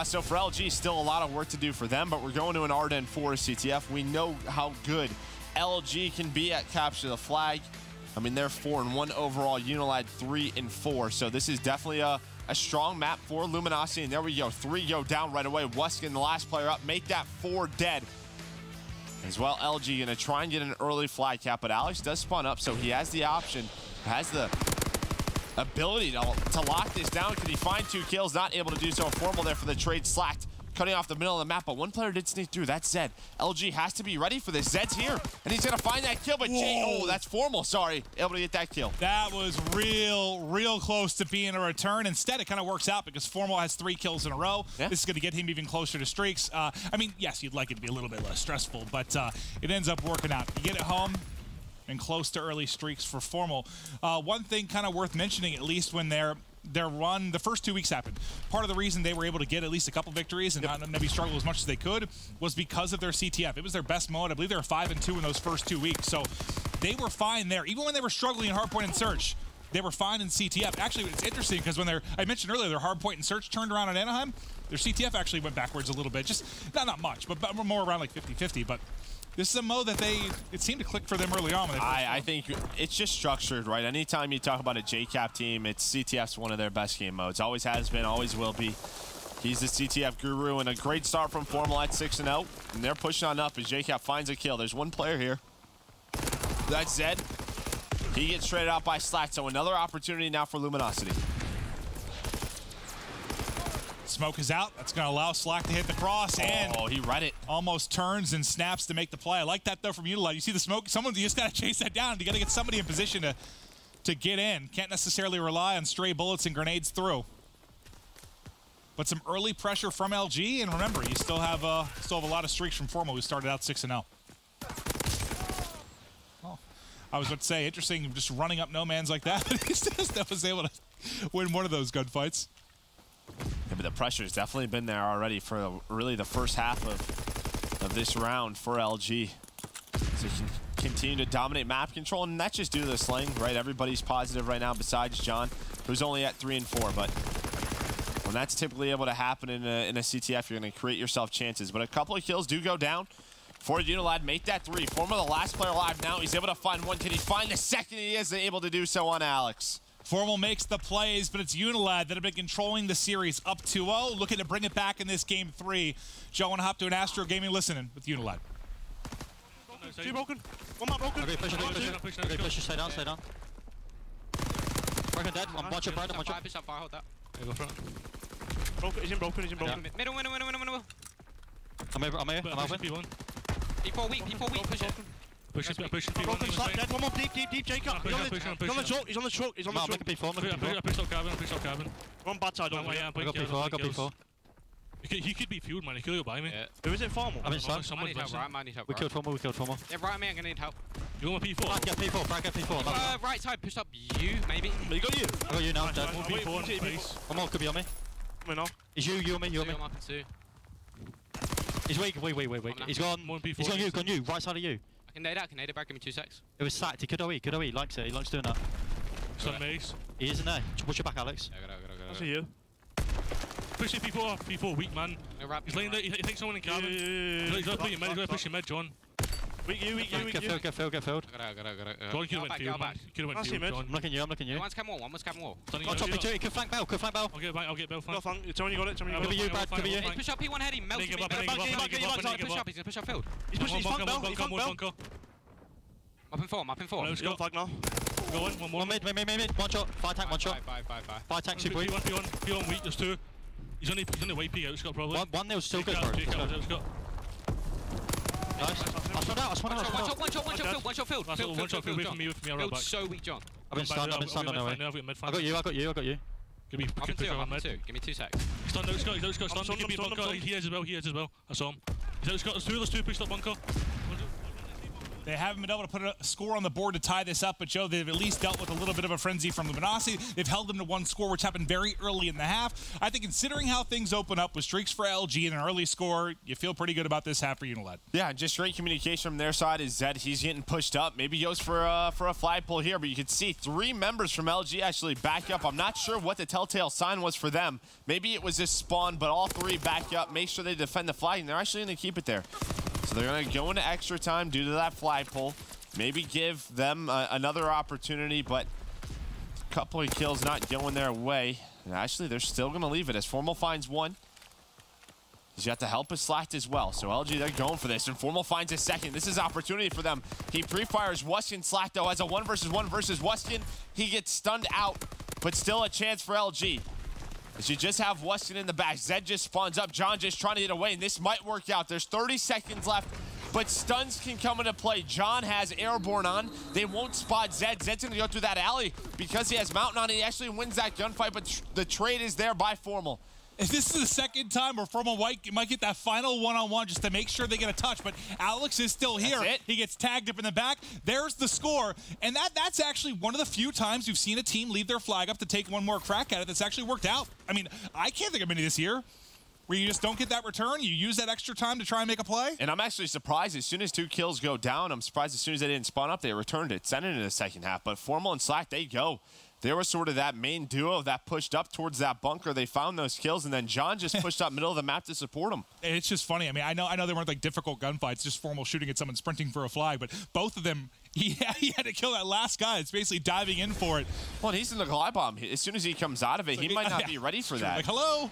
So for LG, still a lot of work to do for them, but we're going to an Arden 4 CTF. We know how good LG can be at capture the flag. I mean, they're 4-1 overall, UNILAD 3-4, so this is definitely a strong map for Luminosity, and there we go. 3 go down right away. Weskin, the last player up, make that 4 dead. As well, LG gonna try and get an early flag cap, but Alex does spawn up, so he has the option, has the ability to lock this down. Can he find 2 kills? Not able to do so. Formal there for the trade, slacked, cutting off the middle of the map, but one player did sneak through. That's Zed. LG has to be ready for this. Zed's here, and he's gonna find that kill, but oh, that's Formal, sorry, able to get that kill. That was real close to being a return. Instead, it kind of works out because Formal has 3 kills in a row. Yeah. This is gonna get him even closer to streaks. I mean, yes, you'd like it to be a little bit less stressful, but it ends up working out. You get it home, and close to early streaks for Formal. One thing kind of worth mentioning, at least when their run, the first 2 weeks happened. Part of the reason they were able to get at least a couple victories and not maybe struggle as much as they could was because of their CTF. It was their best mode. I believe they were 5-2 in those first 2 weeks. So they were fine there. Even when they were struggling in hardpoint and search, they were fine in CTF. Actually, it's interesting because when I mentioned earlier, their hardpoint and search turned around in Anaheim, their CTF actually went backwards a little bit. Just not much, but more around like 50-50. But this is a mode that it seemed to click for them early on. I think it's just structured, right? Anytime you talk about a JCap team, it's CTF's one of their best game modes. Always has been, always will be. He's the CTF guru, and a great start from Formal at 6-0. And they're pushing on up as JCap finds a kill. There's one player here. That's Zed. He gets traded out by Slack, so another opportunity now for Luminosity. Smoke is out. That's going to allow Slack to hit the cross, and he read it. Almost turns and snaps to make the play. I like that, though, from UNILAD. You see the smoke? You just got to chase that down. You got to get somebody in position to get in. Can't necessarily rely on stray bullets and grenades through. But some early pressure from LG, and remember, you still have a lot of streaks from Formal, who started out 6-0. Well, I was about to say, interesting, just running up no man's like that. That was able to win one of those gunfights. Yeah, but the pressure's definitely been there already for really the first half of this round for LG. So you can continue to dominate map control, and that's just due to the sling, right? Everybody's positive right now besides John, who's only at 3-4. But when that's typically able to happen in a CTF, you're going to create yourself chances. But a couple of kills do go down for UNILAD. Make that 3. Formal, the last player alive now. He's able to find one. Can he find the second? He is able to do so on Alex. Formal makes the plays, but it's UNILAD that have been controlling the series up 2-0, looking to bring it back in this game 3. Joe, I want to hop to an Astro Gaming listening with UNILAD. 2 broken. 1 more broken. Okay, push it. Okay, push it. Stay down. Broken dead. Watch it, Brandon. Watch it. Push up fire, hold that. Okay, go front. Broken. He's in broken. Yeah. Middle. I'm over. P4 weak. Push it. Push it. Broken, dead. One more deep, Jacob. He's on the choke. He's on the choke. I'm making P4. I pushed up cabin. We're on bad side, don't we? I got P4. He could be fueled, man. He could go by me. Yeah. Who is it, Formal? I'm in sun. I need help, right? We killed Formal. Yeah, right, man. I'm gonna need help. You want my P4? Get P4. Right side, push up you, maybe. He got you. I got you now. Dead. One P4 in face. One more could be on me. Come on. Is you on me. I'm up in 2. He's weak. He's gone. He's gone you. Right side of you. I can nade it back. Give me 2 secs. It was sacked. He could OE. He likes it. He likes doing that. He's on mace. He isn't there. Push it back, Alex. I see you. Push it P4 weak, man. He's laying there. He thinks someone in cabin. He's got to push your med, John. Weak you. Get filled. John could have went field, man. John. I'm looking you. One's cam wall. On top of 2. He can flank Bell. I'll get Bell flank. It's only got it. Could be you, Brad. Could be you. Push up P1 head. He melts me. Push up. He's gonna push up field. He's pushing. He's flank Bell. Up in 4. Let's go. Flag now. Go on, one more. One mid. One shot. Fire tank, one shot. Fire tank, super weak. P1 weak, there's 2. He's only way P out, Scott, probably. 1-0 still good, bro. Nice. I spun out. One shot field. One shot field, wait for me, I'll run back. So weak, John. I've been stunned on the way. I got you. Give me Give me 2 secs. Stunned out, Scott, Give me a bunker. He has as well. I saw him. He's out, Scott. There's 2 pushed up bunker. They haven't been able to put a score on the board to tie this up, but Joe, they've at least dealt with a little bit of a frenzy from Luminosity. They've held them to one score, which happened very early in the half. I think considering how things open up with streaks for LG and an early score, you feel pretty good about this half for UNILAD. Yeah, just great communication from their side is Zed. He's getting pushed up. Maybe he goes for a flagpole here, but you can see 3 members from LG actually back up. I'm not sure what the telltale sign was for them. Maybe it was this spawn, but all 3 back up, make sure they defend the flag, and they're actually going to keep it there. So they're going to go into extra time due to that flagpole. Maybe give them another opportunity, but a couple of kills not going their way. And actually, they're still going to leave it as Formal finds 1. He's got the help of Slacked as well. So LG, they're going for this. And Formal finds a second. This is opportunity for them. He pre-fires Wuskin. Slacked, though, has a 1 versus 1 versus Wuskin. He gets stunned out, but still a chance for LG. As you just have Wuskin in the back. Zed just spawns up. John just trying to get away, and this might work out. There's 30 seconds left, but stuns can come into play. John has Airborne on. They won't spot Zed. Zed's going to go through that alley because he has Mountain on. He actually wins that gunfight, but the trade is there by Formal. If this is the second time where Formal White might get that final one-on-one just to make sure they get a touch, but Alex is still here. He gets tagged up in the back. There's the score, and that's actually one of the few times you've seen a team leave their flag up to take one more crack at it that's actually worked out. I mean, I can't think of many this year where you just don't get that return. You use that extra time to try and make a play. And I'm actually surprised as soon as 2 kills go down, I'm surprised as soon as they didn't spawn up, they returned it, sent it in the second half. But Formal and Slack, they go. They were sort of that main duo that pushed up towards that bunker. They found those kills, and then John just pushed up middle of the map to support them. It's just funny. I mean, I know they weren't like difficult gunfights, just Formal shooting at someone sprinting for a flag, but both of them, he had to kill that last guy. It's basically diving in for it. Well, and he's in the glide bomb. As soon as he comes out of it, he might not be ready for that. Like, hello.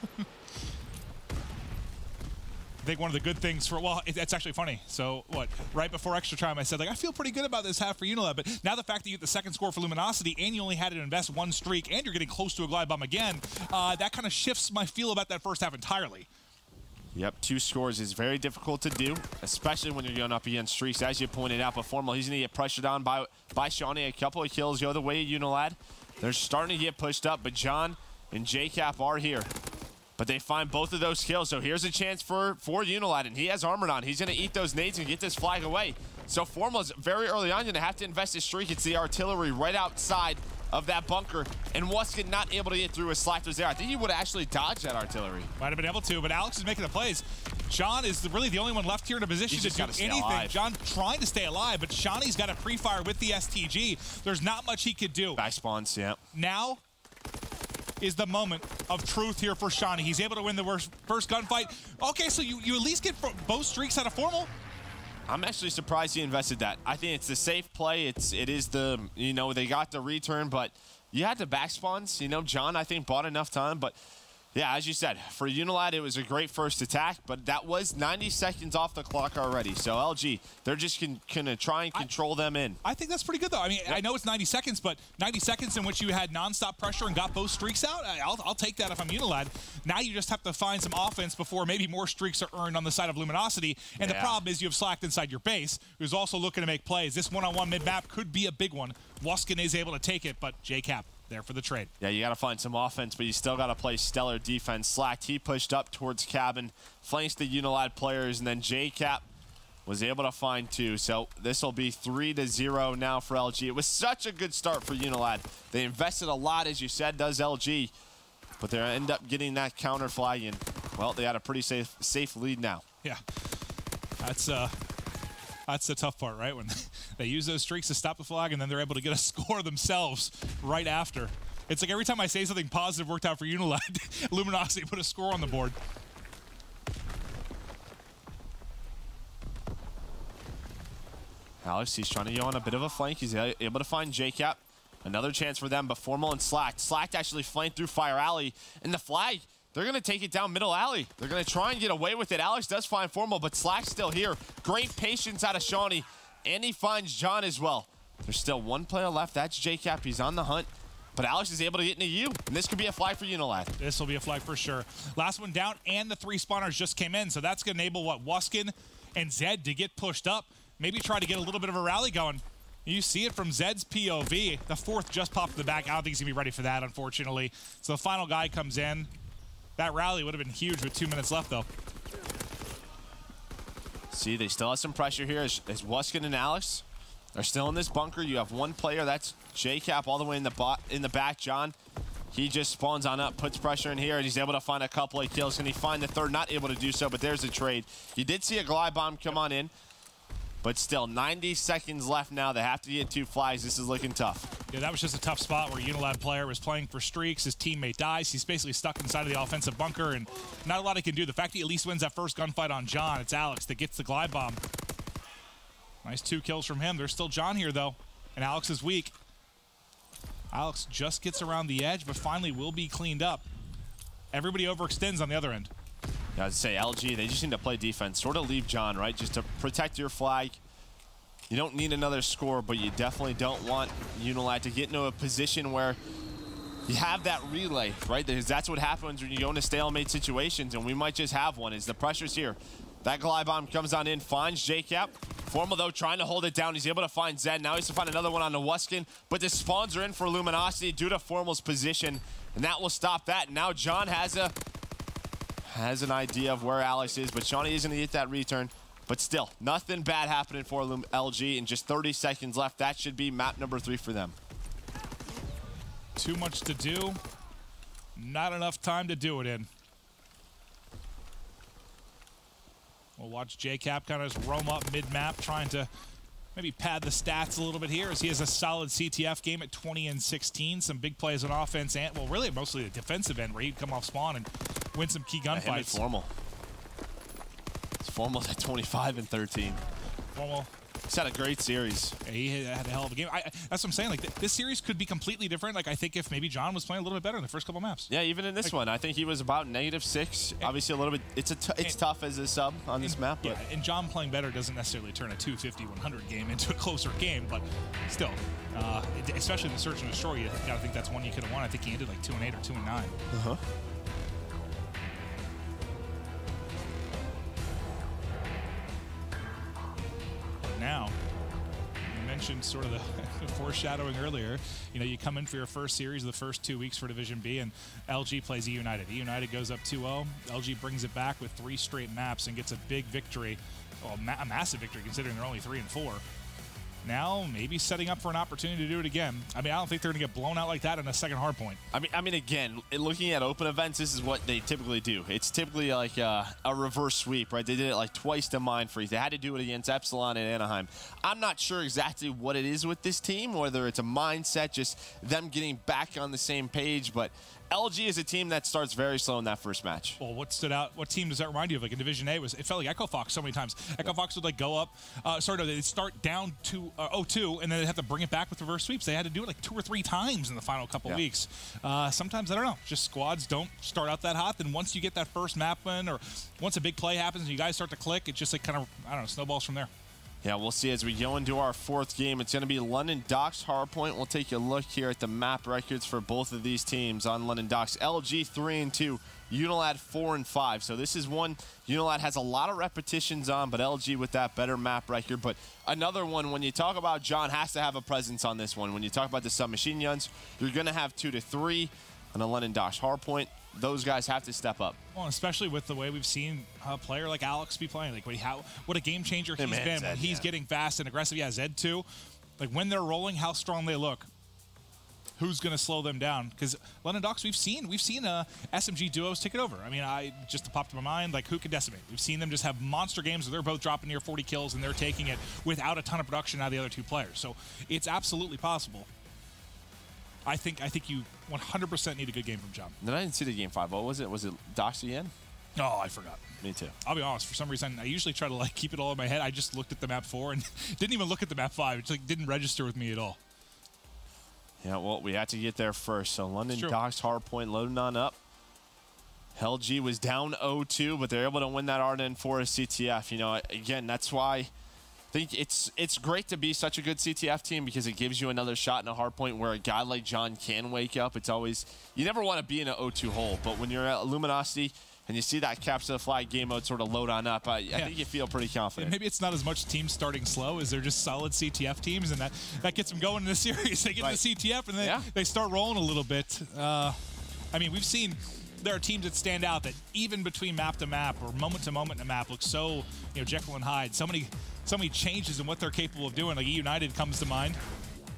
I think one of the good things for, well, it's actually funny. So, right before extra time, I said, like, I feel pretty good about this half for UNILAD, but now the fact that you get the second score for Luminosity and you only had to invest 1 streak and you're getting close to a glide bomb again, that kind of shifts my feel about that first half entirely. Yep, 2 scores is very difficult to do, especially when you're going up against streaks. As you pointed out, but Formal, he's going to get pressured on by Shawnee. A couple of kills go the way of UNILAD. They're starting to get pushed up, but John and JCap are here. But they find both of those kills, so here's a chance for UNILAD, and he has Armored on. He's going to eat those nades and get this flag away. So Formal's very early on going to have to invest his streak. It's the artillery right outside of that bunker, and Wuskin not able to get through. His Slack was there. I think he would have actually dodged that artillery. Might have been able to, but Alex is making the plays. John is really the only one left here in a position to do anything. Alive. John trying to stay alive, but Shawnee's got a pre-fire with the STG. There's not much he could do. Back spawns, yeah. Now is the moment of truth here for Shawnee. He's able to win the first gunfight. Okay, so you at least get both streaks out of Formal. I'm actually surprised he invested that. I think it's the safe play. It is the, you know, they got the return, but you had the back spawns. You know, John, I think, bought enough time, but yeah, as you said, for UNILAD, it was a great first attack, but that was 90 seconds off the clock already. So LG, they're just going to try and control them in. I think that's pretty good, though. I mean, yep. I know it's 90 seconds, but 90 seconds in which you had nonstop pressure and got both streaks out, I'll take that if I'm UNILAD. Now you just have to find some offense before maybe more streaks are earned on the side of Luminosity. And the problem is you have Slacked inside your base, who's also looking to make plays. This one-on-one mid-map could be a big one. Wuskin is able to take it, but JCap there for the trade. Yeah, you got to find some offense, but you still got to play stellar defense. Slacked, he pushed up towards cabin, flanks the UNILAD players, and then JCap was able to find 2. So this will be 3-0 now for LG. It was such a good start for UNILAD. They invested a lot, as you said, does LG, but they end up getting that counter flag, and well, they had a pretty safe lead now. Yeah, that's the tough part, right? When they use those streaks to stop the flag, and then they're able to get a score themselves right after. It's like every time I say something positive worked out for UNILAD, Luminosity put a score on the board. Alex, he's trying to go on a bit of a flank. He's able to find JCap. Another chance for them, but Formal and Slacked. Slacked actually flanked through Fire Alley, and the flag, they're going to take it down middle alley. They're going to try and get away with it. Alex does find Formal, but Slack's still here. Great patience out of Shawnee, and he finds John as well. There's still 1 player left. That's JCap. He's on the hunt, but Alex is able to get into you, and this could be a flag for UNILAD. This will be a flag for sure. Last one down, and the 3 spawners just came in, so that's going to enable, Wuskin and Zed to get pushed up. Maybe try to get a little bit of a rally going. You see it from Zed's POV. The 4th just popped in the back. I don't think he's going to be ready for that, unfortunately. So the final guy comes in. That rally would have been huge with 2 minutes left, though. See, they still have some pressure here as Wuskin and Alex are still in this bunker. You have one player, that's JCap, all the way in the back. John, he just spawns on up, puts pressure in here, and he's able to find a couple of kills. Can he find the third? Not able to do so, but there's the trade. You did see a glide bomb come on in, but still 90 seconds left now. They have to get 2 flags. This is looking tough. Yeah, that was just a tough spot where a UNILAD player was playing for streaks. His teammate dies. He's basically stuck inside of the offensive bunker, and not a lot he can do. The fact he at least wins that first gunfight on John, it's Alex that gets the glide bomb. Nice 2 kills from him. There's still John here, though, and Alex is weak. Alex just gets around the edge, but finally will be cleaned up. Everybody overextends on the other end. Yeah, I'd say LG, they just need to play defense. Sort of leave John, right? Just to protect your flag. You don't need another score, but you definitely don't want UNILAD to get into a position where you have that relay, right? Because that's what happens when you go into stalemate situations, and we might just have one as the pressure's here. That glide bomb comes on in, finds JCap. Formal, though, trying to hold it down. He's able to find Zed. Now he has to find another one on the Wuskin, but the spawns are in for Luminosity due to Formal's position, and that will stop that. Now John has an idea of where Alex is, but Shawnee is going to get that return. But still, nothing bad happening for LG in just 30 seconds left. That should be map number 3 for them. Too much to do. Not enough time to do it in. We'll watch JCap kind of roam up mid-map, trying to maybe pad the stats a little bit here, as he has a solid CTF game at 20 and 16. Some big plays on offense, and, well, really mostly the defensive end, where he'd come off spawn and win some key gunfights. Formal. Formal's at 25 and 13. Formal. He's had a great series. Yeah, he had a hell of a game. That's what I'm saying. Like, this series could be completely different. Like, I think if maybe John was playing a little bit better in the first couple maps. Yeah, even in this one, I think he was about -6. Obviously, a little bit. It's tough as a sub on this map. But. Yeah, and John playing better doesn't necessarily turn a 250-100 game into a closer game, but still, especially in the search and destroy, you gotta think that's one you could have won. I think he ended like 2-8 or 2-9. Now, you mentioned sort of the foreshadowing earlier. You know, you come in for your first series, the first 2 weeks for Division B, and LG plays United. United goes up 2-0. LG brings it back with 3 straight maps and gets a big victory, well, a massive victory considering they're only 3 and 4. Now, maybe setting up for an opportunity to do it again. I mean, I don't think they're going to get blown out like that in a second hard point. I mean, again, looking at open events, this is what they typically do. It's typically like a reverse sweep, right? They did it like twice to Mind Freeze. They had to do it against Epsilon and Anaheim. I'm not sure exactly what it is with this team, whether it's a mindset, just them getting back on the same page, but LG is a team that starts very slow in that first match. Well, what stood out? What team does that remind you of? Like in Division A, it felt like Echo Fox so many times. Echo Fox would like go up, they'd start down to 0-2, and then they'd have to bring it back with reverse sweeps. They had to do it like 2 or 3 times in the final couple weeks. Sometimes, I don't know, just squads don't start out that hot. Then once you get that first map win, or once a big play happens and you guys start to click, it just like kind of, I don't know, snowballs from there. Yeah, we'll see as we go into our 4th game. It's going to be London Docks Hardpoint. We'll take a look here at the map records for both of these teams on London Docks. LG 3-2, UNILAD 4-5. So this is one UNILAD has a lot of repetitions on, but LG with that better map record. But another one, when you talk about John, has to have a presence on this one. When you talk about the submachine guns, you're going to have 2 to 3 on the London Docks Hardpoint. Those guys have to step up. Well, especially with the way we've seen a player like Alex be playing. Like, what a game changer he's been Zed, when he's getting fast and aggressive. Yeah, Zed too. Like, when they're rolling, how strong they look. Who's going to slow them down? Because London Docks, we've seen SMG duos take it over. I mean, just popped in my mind, like, who can decimate? We've seen them just have monster games where they're both dropping near 40 kills and they're taking it without a ton of production out of the other 2 players. So it's absolutely possible. I think you 100% need a good game from John. Then I didn't see the game 5. What was it? Was it Docks again? Oh, I forgot. Me too. I'll be honest. For some reason, I usually try to like keep it all in my head. I just looked at the map 4 and didn't even look at the map 5. It just like didn't register with me at all. Yeah, well, we had to get there first. So London Docks Hardpoint loading on up. LG was down 0-2, but they're able to win that Arden for a CTF. You know, again, that's why I think it's great to be such a good CTF team, because it gives you another shot in a hard point where a guy like John can wake up. It's always, you never want to be in an 0-2 hole, but when you're at Luminosity and you see that capture the flag game mode sort of load on up, I think you feel pretty confident. Maybe it's not as much teams starting slow as they're just solid CTF teams, and that gets them going in the series. They get the CTF and then they start rolling a little bit. I mean, we've seen there are teams that stand out that even between map to map or moment to moment in a map look so, Jekyll and Hyde. So many changes in what they're capable of doing. Like United comes to mind.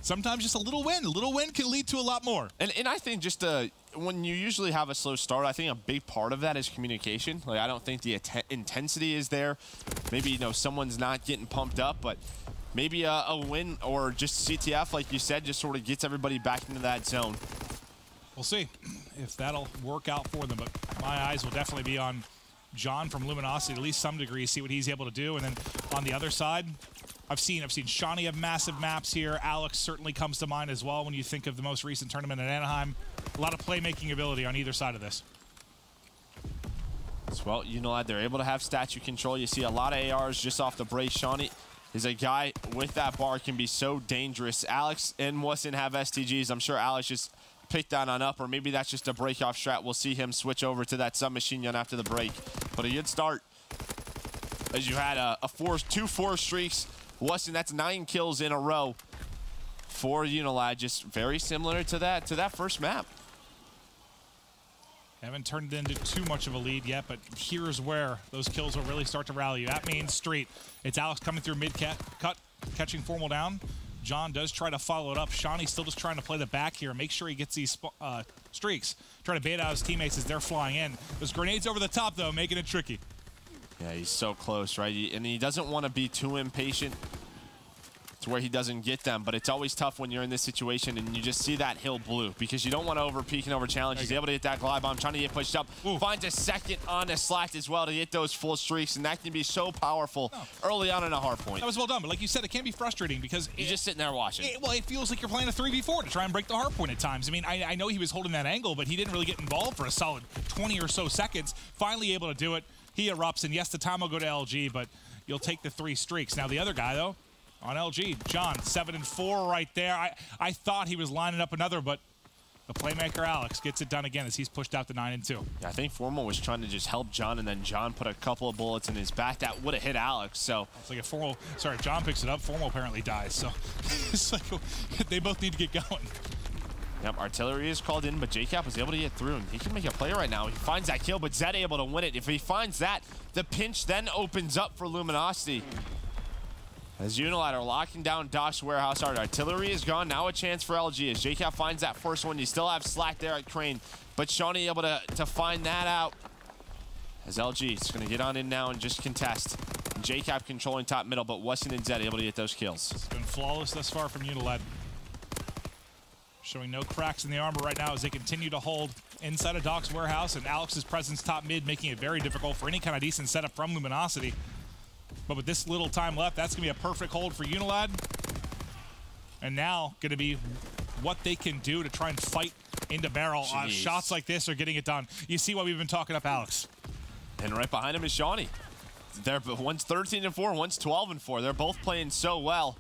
Sometimes just a little win can lead to a lot more. And I think just when you usually have a slow start, I think a big part of that is communication. Like, I don't think the intensity is there. Maybe, someone's not getting pumped up, but maybe a win or just CTF, like you said, just sort of gets everybody back into that zone. We'll see if that'll work out for them, but my eyes will definitely be on John from Luminosity, at least some degree, see what he's able to do. And then on the other side, I've seen Shawnee have massive maps here. Alex certainly comes to mind as well when you think of the most recent tournament in Anaheim. A lot of playmaking ability on either side of this. Well, UNILAD, they're able to have statue control. You see a lot of ARs just off the break. Shawnee is a guy with that bar, can be so dangerous. Alex and Wasson have STGs. I'm sure Alex just picked that on up, or maybe that's just a break off strat. We'll see him switch over to that submachine gun after the break. But a good start, as you had two 4 streaks. Wasson, that's 9 kills in a row for UNILAD, just very similar to that first map. Haven't turned it into too much of a lead yet, but here's where those kills will really start to rally you. At Main Street, it's Alex coming through mid-cut, catching Formal down. John does try to follow it up. Shawnee still just trying to play the back here, make sure he gets these streaks. Trying to bait out his teammates as they're flying in. Those grenades over the top, though, making it tricky. Yeah, he's so close, right? And he doesn't want to be too impatient to where he doesn't get them, but it's always tough when you're in this situation and you just see that hill blue because you don't want to over-peek and over-challenge. He's able to hit that glide bomb, trying to get pushed up. Ooh. Finds a second on a slack as well to hit those full streaks, and that can be so powerful early on in a hard point. That was well done, but like you said, it can be frustrating because he's just sitting there watching. It feels like you're playing a 3v4 to try and break the hard point at times. I mean, I know he was holding that angle, but he didn't really get involved for a solid 20 or so seconds. Finally able to do it. He erupts, and yes, the time will go to LG, but you'll take the 3 streaks. Now, the other guy, though, on LG, John, 7-4 right there. I thought he was lining up another, but the playmaker, Alex, gets it done again as he's pushed out to 9-2. Yeah, I think Formal was trying to just help John, and then John put a couple of bullets in his back that would have hit Alex, so. It's like John picks it up, Formal apparently dies, so it's like they both need to get going. Yep, artillery is called in, but JCap was able to get through, and he can make a play right now. He finds that kill, but Zed able to win it. If he finds that, the pinch then opens up for Luminosity. As UNILAD are locking down Doc's warehouse, our artillery is gone. Now a chance for LG. As JCap finds that first one, you still have Slack there at Crane, but Shawnee able to find that out. As LG is going to get on in now and just contest. JCap controlling top middle, but Weston and Zed able to get those kills. It's been flawless thus far from UNILAD. Showing no cracks in the armor right now as they continue to hold inside of Doc's warehouse, and Alex's presence top mid making it very difficult for any kind of decent setup from Luminosity. But with this little time left, that's going to be a perfect hold for UNILAD. And now going to be what they can do to try and fight into barrel. Shots like this are getting it done. You see why we've been talking up Alex. And right behind him is Shawnee. One's 13-4, one's 12-4. They're both playing so well.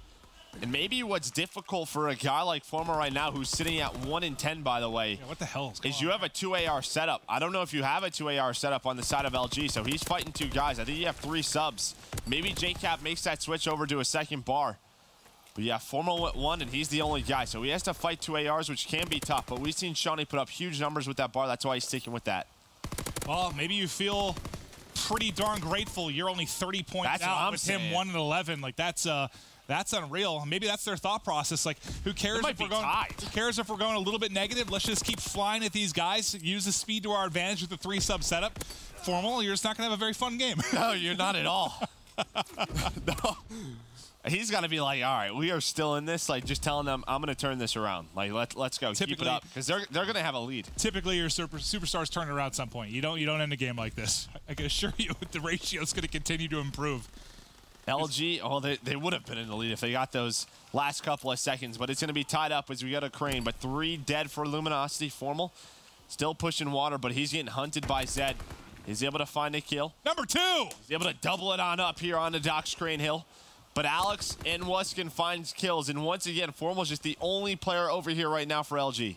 And maybe what's difficult for a guy like Former right now, who's sitting at 1-10, by the way, what the hell is you have a 2AR setup. I don't know if you have a 2AR setup on the side of LG, so he's fighting 2 guys. I think you have 3 subs. Maybe JCap makes that switch over to a second bar. But yeah, Formal went 1, and he's the only guy, so he has to fight 2 ARs, which can be tough. But we've seen Shawnee put up huge numbers with that bar. That's why he's sticking with that. Well, maybe you feel pretty darn grateful you're only 30 points out with him 1-11. Like, that's unreal. Maybe that's their thought process. Like, who cares if we're going? Who cares if we're going a little bit negative? Let's just keep flying at these guys. Use the speed to our advantage with the 3-sub setup. Formal, you're just not going to have a very fun game. No, you're not at all. No. He's got to be like, all right, we are still in this. Like, just telling them, I'm going to turn this around. Like, let's go. Keep it up, because they're going to have a lead. Typically, your superstars turn around at some point. You don't end a game like this. I can assure you, the ratio is going to continue to improve. LG, oh, they would have been in the lead if they got those last couple of seconds, but it's going to be tied up as we got a Crane. But 3 dead for Luminosity. Formal still pushing water, but he's getting hunted by Zed. He's able to find a kill. Number 2! He's able to double it on up here on the Doc's Crane Hill. But Alex and Wuskin finds kills, and once again, Formal's just the only player over here right now for LG.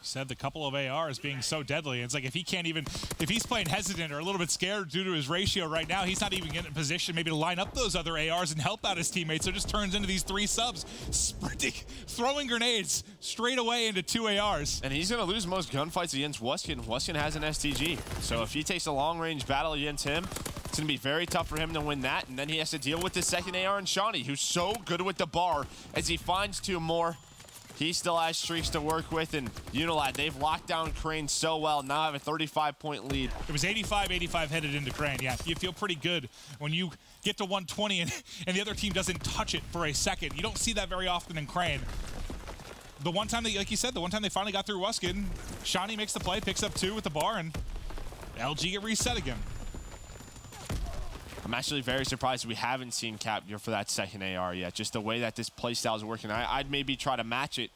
Said the couple of ARs being so deadly. It's like if he's playing hesitant or a little bit scared due to his ratio right now, he's not even getting in position maybe to line up those other ARs and help out his teammates. So it just turns into these 3 subs, sprinting, throwing grenades straight away into 2 ARs. And he's going to lose most gunfights against Wuskin. Wuskin has an STG. So if he takes a long-range battle against him, it's going to be very tough for him to win that. And then he has to deal with the second AR and Shawnee, who's so good with the bar as he finds 2 more. He still has streaks to work with, and UNILAD, they've locked down Crane so well. Now have a 35-point lead. It was 85-85 headed into Crane. Yeah, you feel pretty good when you get to 120 and the other team doesn't touch it for a second. You don't see that very often in Crane. The one time, like you said, the one time they finally got through Wuskin, Shawnee makes the play, picks up 2 with the bar, and LG get reset again. I'm actually very surprised we haven't seen Cap for that second AR yet. Just the way that this playstyle is working. I'd maybe try to match it.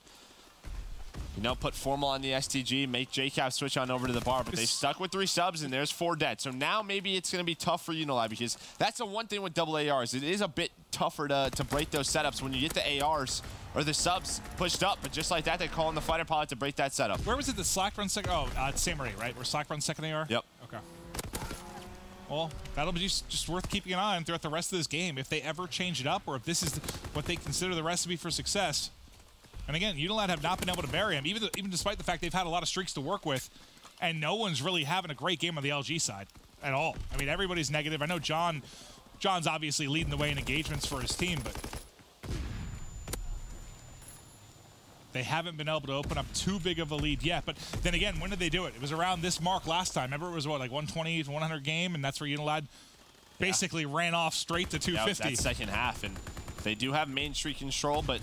You know, put Formal on the STG, make JCap switch on over to the bar, but they stuck with 3 subs, and there's 4 dead. So now maybe it's going to be tough for UNILAD, because that's the one thing with double ARs. It is a bit tougher to break those setups when you get the ARs or the subs pushed up, but just like that, they call in the fighter pilot to break that setup. Where was it, the Slack run second? Oh, it's Samurai, right? Where Slack runs second AR? Yep. Okay. Well, that'll be just worth keeping an eye on throughout the rest of this game if they ever change it up or if this is what they consider the recipe for success. And again, UNILAD have not been able to bury him, even despite the fact they've had a lot of streaks to work with, and no one's really having a great game on the LG side at all. I mean, everybody's negative. I know John's obviously leading the way in engagements for his team, but they haven't been able to open up too big of a lead yet. But then again, when did they do it? It was around this mark last time. Remember, it was what, like 120 to 100 game, and that's where UNILAD basically ran off straight to 250. Yeah, that second half, and they do have main streak control, but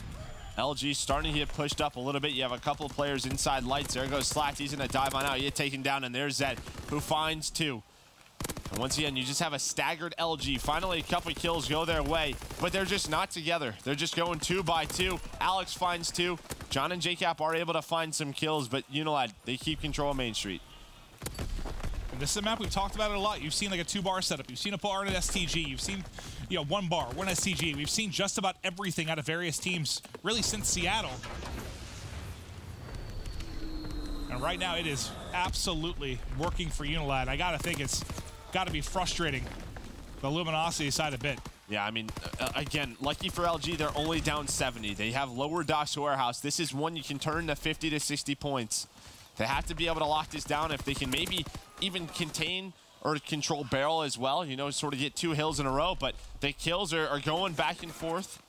LG starting to get pushed up a little bit. You have a couple of players inside lights. There goes Slack. He's going to dive on out. He get taken down, and there's Zed, who finds 2. And once again, you just have a staggered LG. Finally, a couple of kills go their way, but they're just not together. They're just going 2 by 2. Alex finds 2. John and JCap are able to find some kills, but UNILAD, they keep control of Main Street. And this is a map we've talked about it a lot. You've seen like a 2-bar setup. You've seen a bar and an STG. You've seen, 1 bar, 1 STG. We've seen just about everything out of various teams, really since Seattle. And right now, it is absolutely working for UNILAD. I gotta think it's gotta be frustrating the Luminosity side a bit. Yeah, I mean, again, lucky for LG, they're only down 70. They have lower docks to warehouse. This is one you can turn to 50 to 60 points. They have to be able to lock this down if they can maybe even contain or control barrel as well, sort of get 2 hills in a row, but the kills are going back and forth.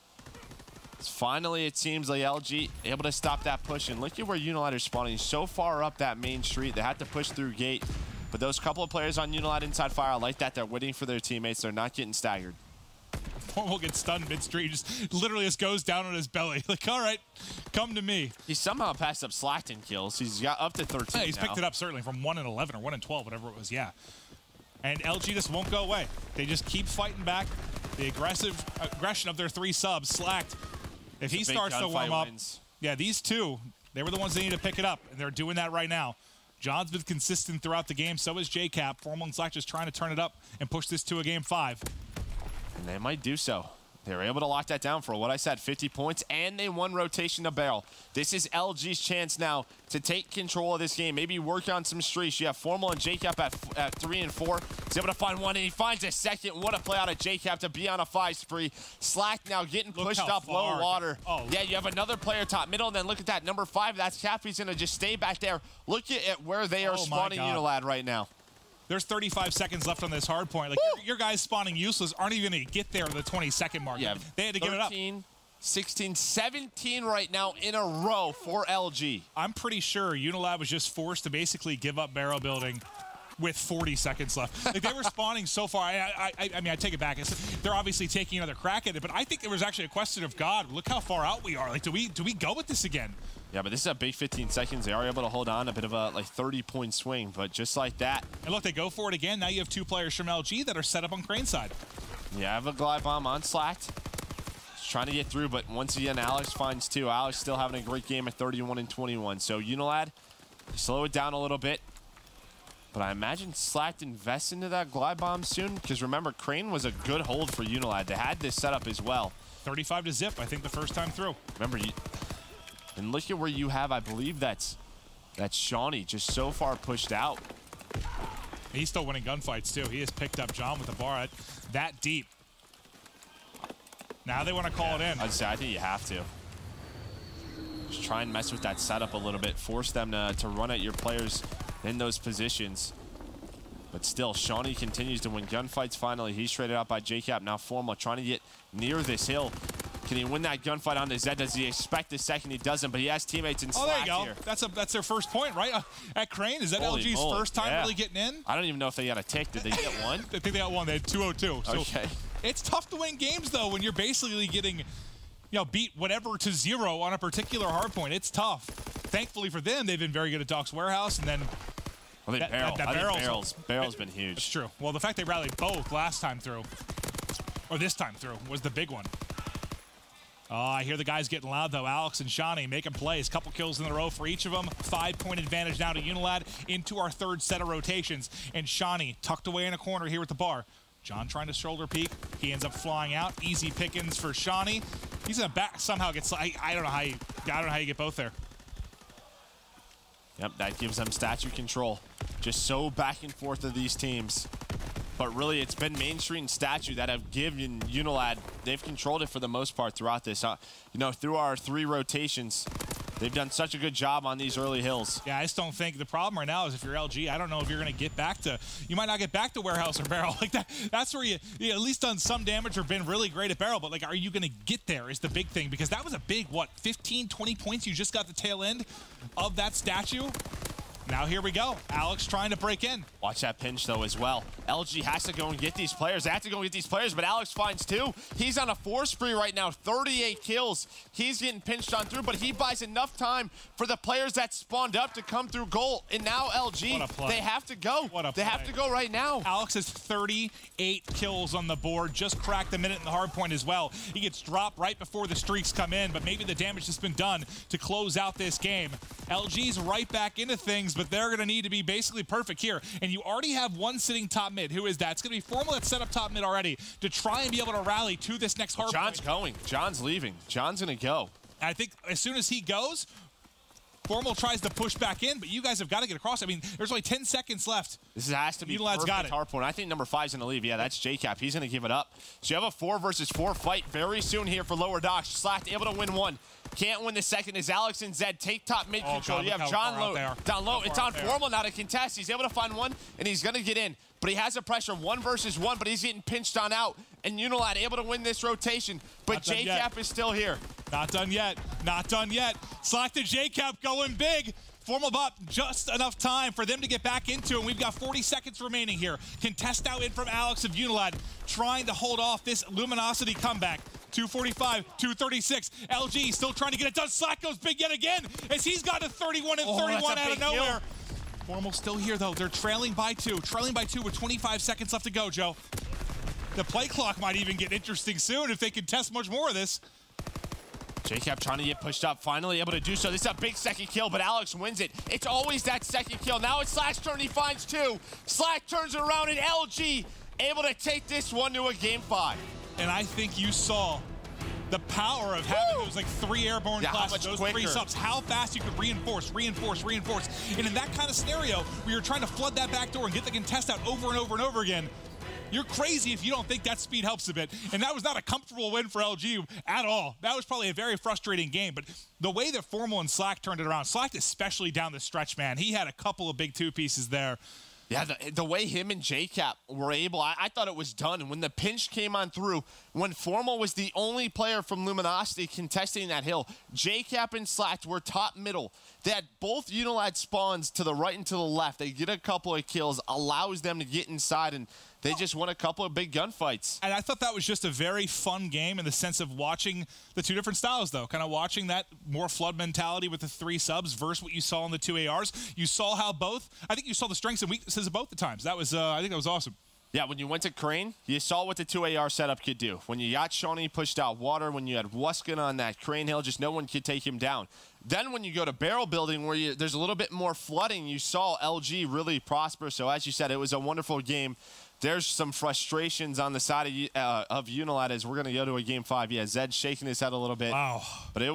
Finally, it seems like LG able to stop that push, and look at where UNILAD is spawning so far up that main street. They had to push through gate, but those couple of players on UNILAD inside fire, I like that. They're waiting for their teammates. They're not getting staggered. Formal gets stunned mid-street, just literally just goes down on his belly. Like, all right, come to me. He somehow passed up Slacked in kills. He's got up to 13 Yeah, he's picked it up certainly from 1 and 11 or 1 and 12, whatever it was, yeah. And LG just won't go away. They just keep fighting back. The aggression of their 3 subs, Slacked. If he starts to warm up, yeah, these 2, they were the ones that need to pick it up, and they're doing that right now. John's been consistent throughout the game. So is JCap. Formal and Slack just trying to turn it up and push this to a game 5. And they might do so. They were able to lock that down for what I said, 50 points, and they won rotation to barrel. This is LG's chance now to take control of this game. Maybe work on some streaks. You have Formal and JCap at 3 and 4. He's able to find 1, and he finds a second. What a play out of JCap to be on a 5 spree. Slack now getting pushed up low water. Oh. Yeah, you have another player top middle, and then look at that. Number 5, that's Cap. He's going to just stay back there. Look at where they are spawning UNILAD right now. There's 35 seconds left on this hard point. Like, your guys spawning useless aren't even going to get there to the 20-second mark. Yeah, they had to give it up. 16, 17 right now in a row for LG. I'm pretty sure UNILAD was just forced to basically give up barrel building with 40 seconds left. Like, they were spawning so far. I mean, I take it back. They're obviously taking another crack at it, but I think there was actually a question of, God, look how far out we are. Like, do we go with this again? Yeah, but this is a big 15 seconds. They are able to hold on, a bit of a 30-point swing, but just like that. And look, they go for it again. Now you have 2 players from LG that are set up on Crane side. Yeah, I have a glide bomb on Slacked. Just trying to get through, but once again, Alex finds 2. Alex still having a great game at 31 and 21. So UNILAD, slow it down a little bit. But I imagine Slacked invests into that glide bomb soon, because remember, Crane was a good hold for UNILAD. They had this set up as well. 35 to zip, I think, the first time through. Remember, and look at where you have, I believe that's That Shawnee just so far pushed out. He's still winning gunfights, too. He has picked up John with the bar that deep. Now they want to call it in. I'd say I think you have to. Just try and mess with that setup a little bit. Force them to run at your players in those positions. But still, Shawnee continues to win gunfights finally. He's traded out by JCap. Now Formal trying to get near this hill. Can he win that gunfight on the Zed? Does he expect the second? He doesn't, but he has teammates in slack there you go. here. That's their first point, right? At Crane, is that Holy LG's moly. first time really getting in? I don't even know if they got a tick. Did they get one? I think they got one. They had 202. So okay. It's tough to win games, though, when you're basically getting, beat whatever to 0 on a particular hard point. It's tough. Thankfully for them, they've been very good at Doc's Warehouse, and then I think Barrel's been huge. It's true. Well, the fact they rallied both last time through, or this time through, was the big one. I hear the guys getting loud, though. Alex and Shawnee making plays. Couple kills in a row for each of them. 5-point advantage now to UNILAD into our third set of rotations. And Shawnee tucked away in a corner here at the bar. John trying to shoulder peek. He ends up flying out. Easy pickings for Shawnee. He's in the back. Somehow gets. I don't know how you get both there. Yep, that gives them statue control. Just so back and forth of these teams. But really, it's been Main Street and Statue that have given UNILAD. They've controlled it for the most part throughout this. Through our 3 rotations, they've done such a good job on these early hills. Yeah, I just don't think the problem right now is if you're LG, I don't know if you're going to get back to. You might not get back to Warehouse or Barrel like that. That's where you at least done some damage or been really great at Barrel. But are you going to get there? Is the big thing, because that was a big 15, 20 points. You just got the tail end of that Statue. Now here we go. Alex trying to break in. Watch that pinch, though, as well. LG has to go and get these players. They have to go and get these players, but Alex finds 2. He's on a 4 spree right now, 38 kills. He's getting pinched on through, but he buys enough time for the players that spawned up to come through goal. And now LG, they have to go. They have to go right now. Alex has 38 kills on the board, just cracked a minute in the hard point as well. He gets dropped right before the streaks come in, but maybe the damage has been done to close out this game. LG's right back into things, but they're going to need to be basically perfect here. And you already have one sitting top mid. Who is that? It's going to be Formal that's set up top mid already to try and be able to rally to this next hard point. John's going. John's leaving. John's going to go. And I think as soon as he goes, Formal tries to push back in, but you guys have got to get across. I mean, there's only 10 seconds left. This has to be UNILAD's got it. Hard point. I think number 5's going to leave. Yeah, that's JCap. He's going to give it up. So you have a 4 versus 4 fight very soon here for Lower Docks. Slack able to win 1. Can't win the second as Alex and Zed take top mid control. You have John low, down low. It's on Formal now to contest. He's able to find 1, and he's going to get in. But he has a pressure 1 versus 1, but he's getting pinched on out. And UNILAD able to win this rotation. But JCap is still here. Not done yet. Not done yet. Slack to JCap going big. Formal bot just enough time for them to get back into it. And we've got 40 seconds remaining here. Contest out in from Alex of UNILAD, trying to hold off this Luminosity comeback. 245, 236. LG still trying to get it done. Slack goes big yet again as he's got a 31 and 31 out of nowhere. Formal still here, though. They're trailing by 2. Trailing by 2 with 25 seconds left to go, Joe. The play clock might even get interesting soon if they can test much more of this. JCap trying to get pushed up, finally able to do so. This is a big second kill, but Alex wins it. It's always that second kill. Now it's Slack's turn, he finds 2. Slack turns around, and LG able to take this one to a game 5. And I think you saw the power of having those 3 airborne classes, those quicker. 3 subs, how fast you could reinforce. And in that kind of scenario, where you're trying to flood that back door and get the contest out over and over and over again, you're crazy if you don't think that speed helps a bit. And that was not a comfortable win for LG at all. That was probably a very frustrating game. But the way that Formal and Slack turned it around, Slack especially down the stretch, man, he had a couple of big 2 pieces there. Yeah, the way him and JCap were able, I thought it was done. When the pinch came on through, when Formal was the only player from Luminosity contesting that hill, JCap and Slack were top middle. They had both UNILAD spawns to the right and to the left. They get a couple of kills, allows them to get inside, and they just won a couple of big gunfights. And I thought that was just a very fun game in the sense of watching the 2 different styles, though. Kind of watching that more flood mentality with the 3 subs versus what you saw in the 2 ARs. You saw how I think you saw the strengths and weaknesses of both the times. That was, I think that was awesome. Yeah, when you went to Crane, you saw what the 2 AR setup could do. When you got Shawnee pushed out water, when you had Wuskin on that Crane hill, just no one could take him down. Then when you go to barrel building where there's a little bit more flooding, you saw LG really prosper. So as you said, it was a wonderful game there's some frustrations on the side of UNILAD as we're going to go to a game 5. Yeah, Zed's shaking his head a little bit. Wow. But that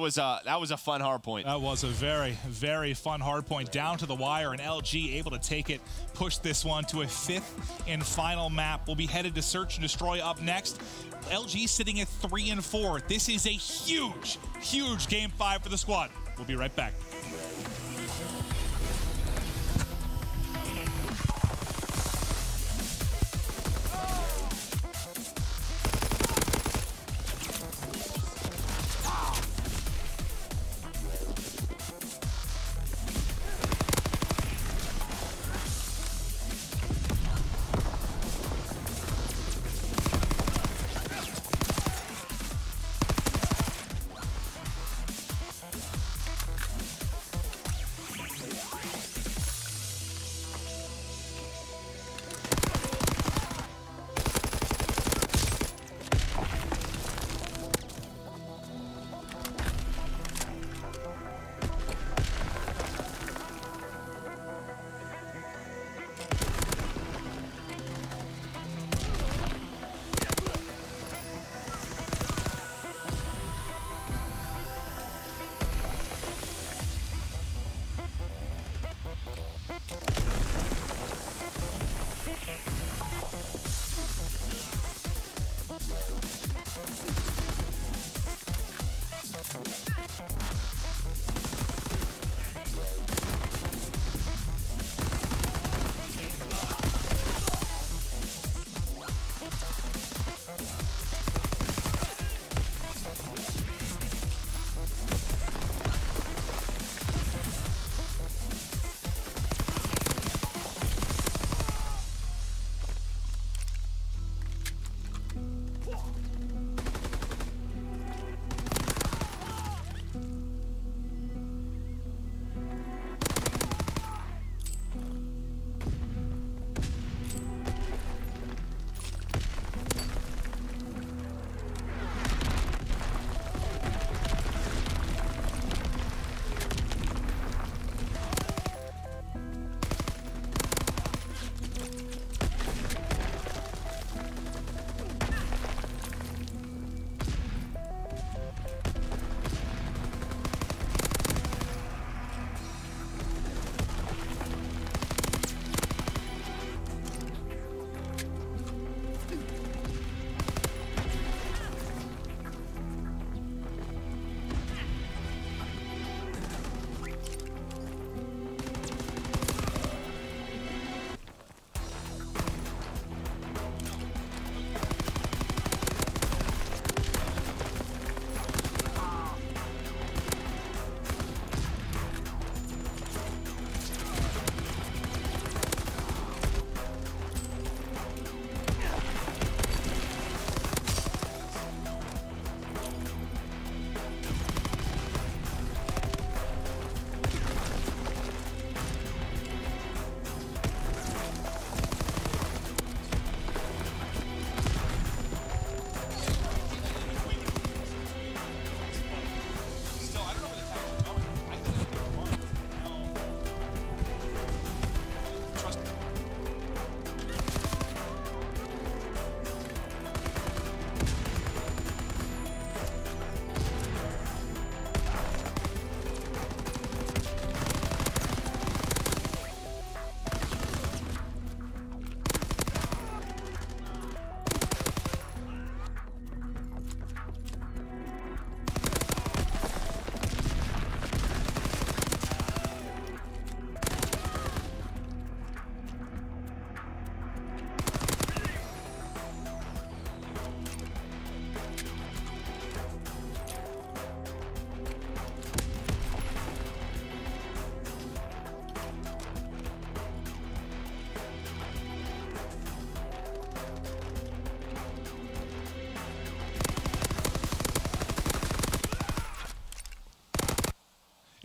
was a fun hard point. That was a very, very fun hard point down to the wire, and LG able to take it, push this one to a 5th and final map. We'll be headed to Search and Destroy up next. LG sitting at 3-4. This is a huge, huge game 5 for the squad. We'll be right back.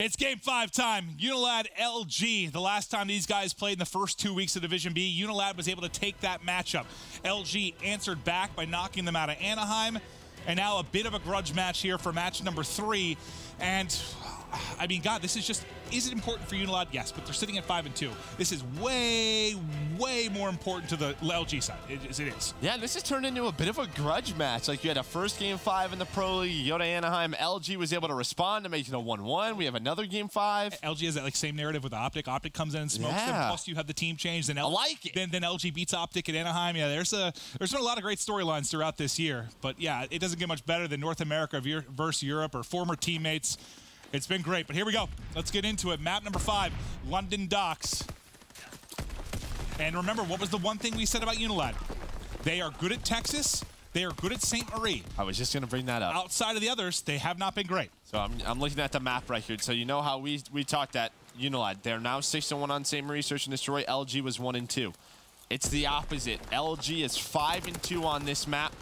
It's game 5 time. UNILAD LG. The last time these guys played in the first 2 weeks of Division B, UNILAD was able to take that matchup. LG answered back by knocking them out of Anaheim. And now a bit of a grudge match here for match number 3. And I mean, God, this is just, is it important for UNILAD? Yes, but they're sitting at 5-2. This is way, way more important to the LG side. It is. Yeah, this has turned into a bit of a grudge match. Like, you had a first Game 5 in the Pro League. You go to Anaheim. LG was able to respond to make it a 1-1. We have another Game 5. LG has that like same narrative with Optic. Optic comes in and smokes them. Plus, you have the team change. Then I like it. Then LG beats Optic at Anaheim. Yeah, there's been a lot of great storylines throughout this year. But yeah, it doesn't get much better than North America versus Europe or former teammates. It's been great, but here we go. Let's get into it. Map number 5, London Docks. And remember, what was the one thing we said about UNILAD? They are good at Texas. They are good at St. Marie. I was just going to bring that up. Outside of the others, they have not been great. So I'm looking at the map right here. So you know how we talked that UNILAD, they're now 6-1 on St. Marie, Search and Destroy. LG was 1-2. It's the opposite. LG is 5-2 on this map.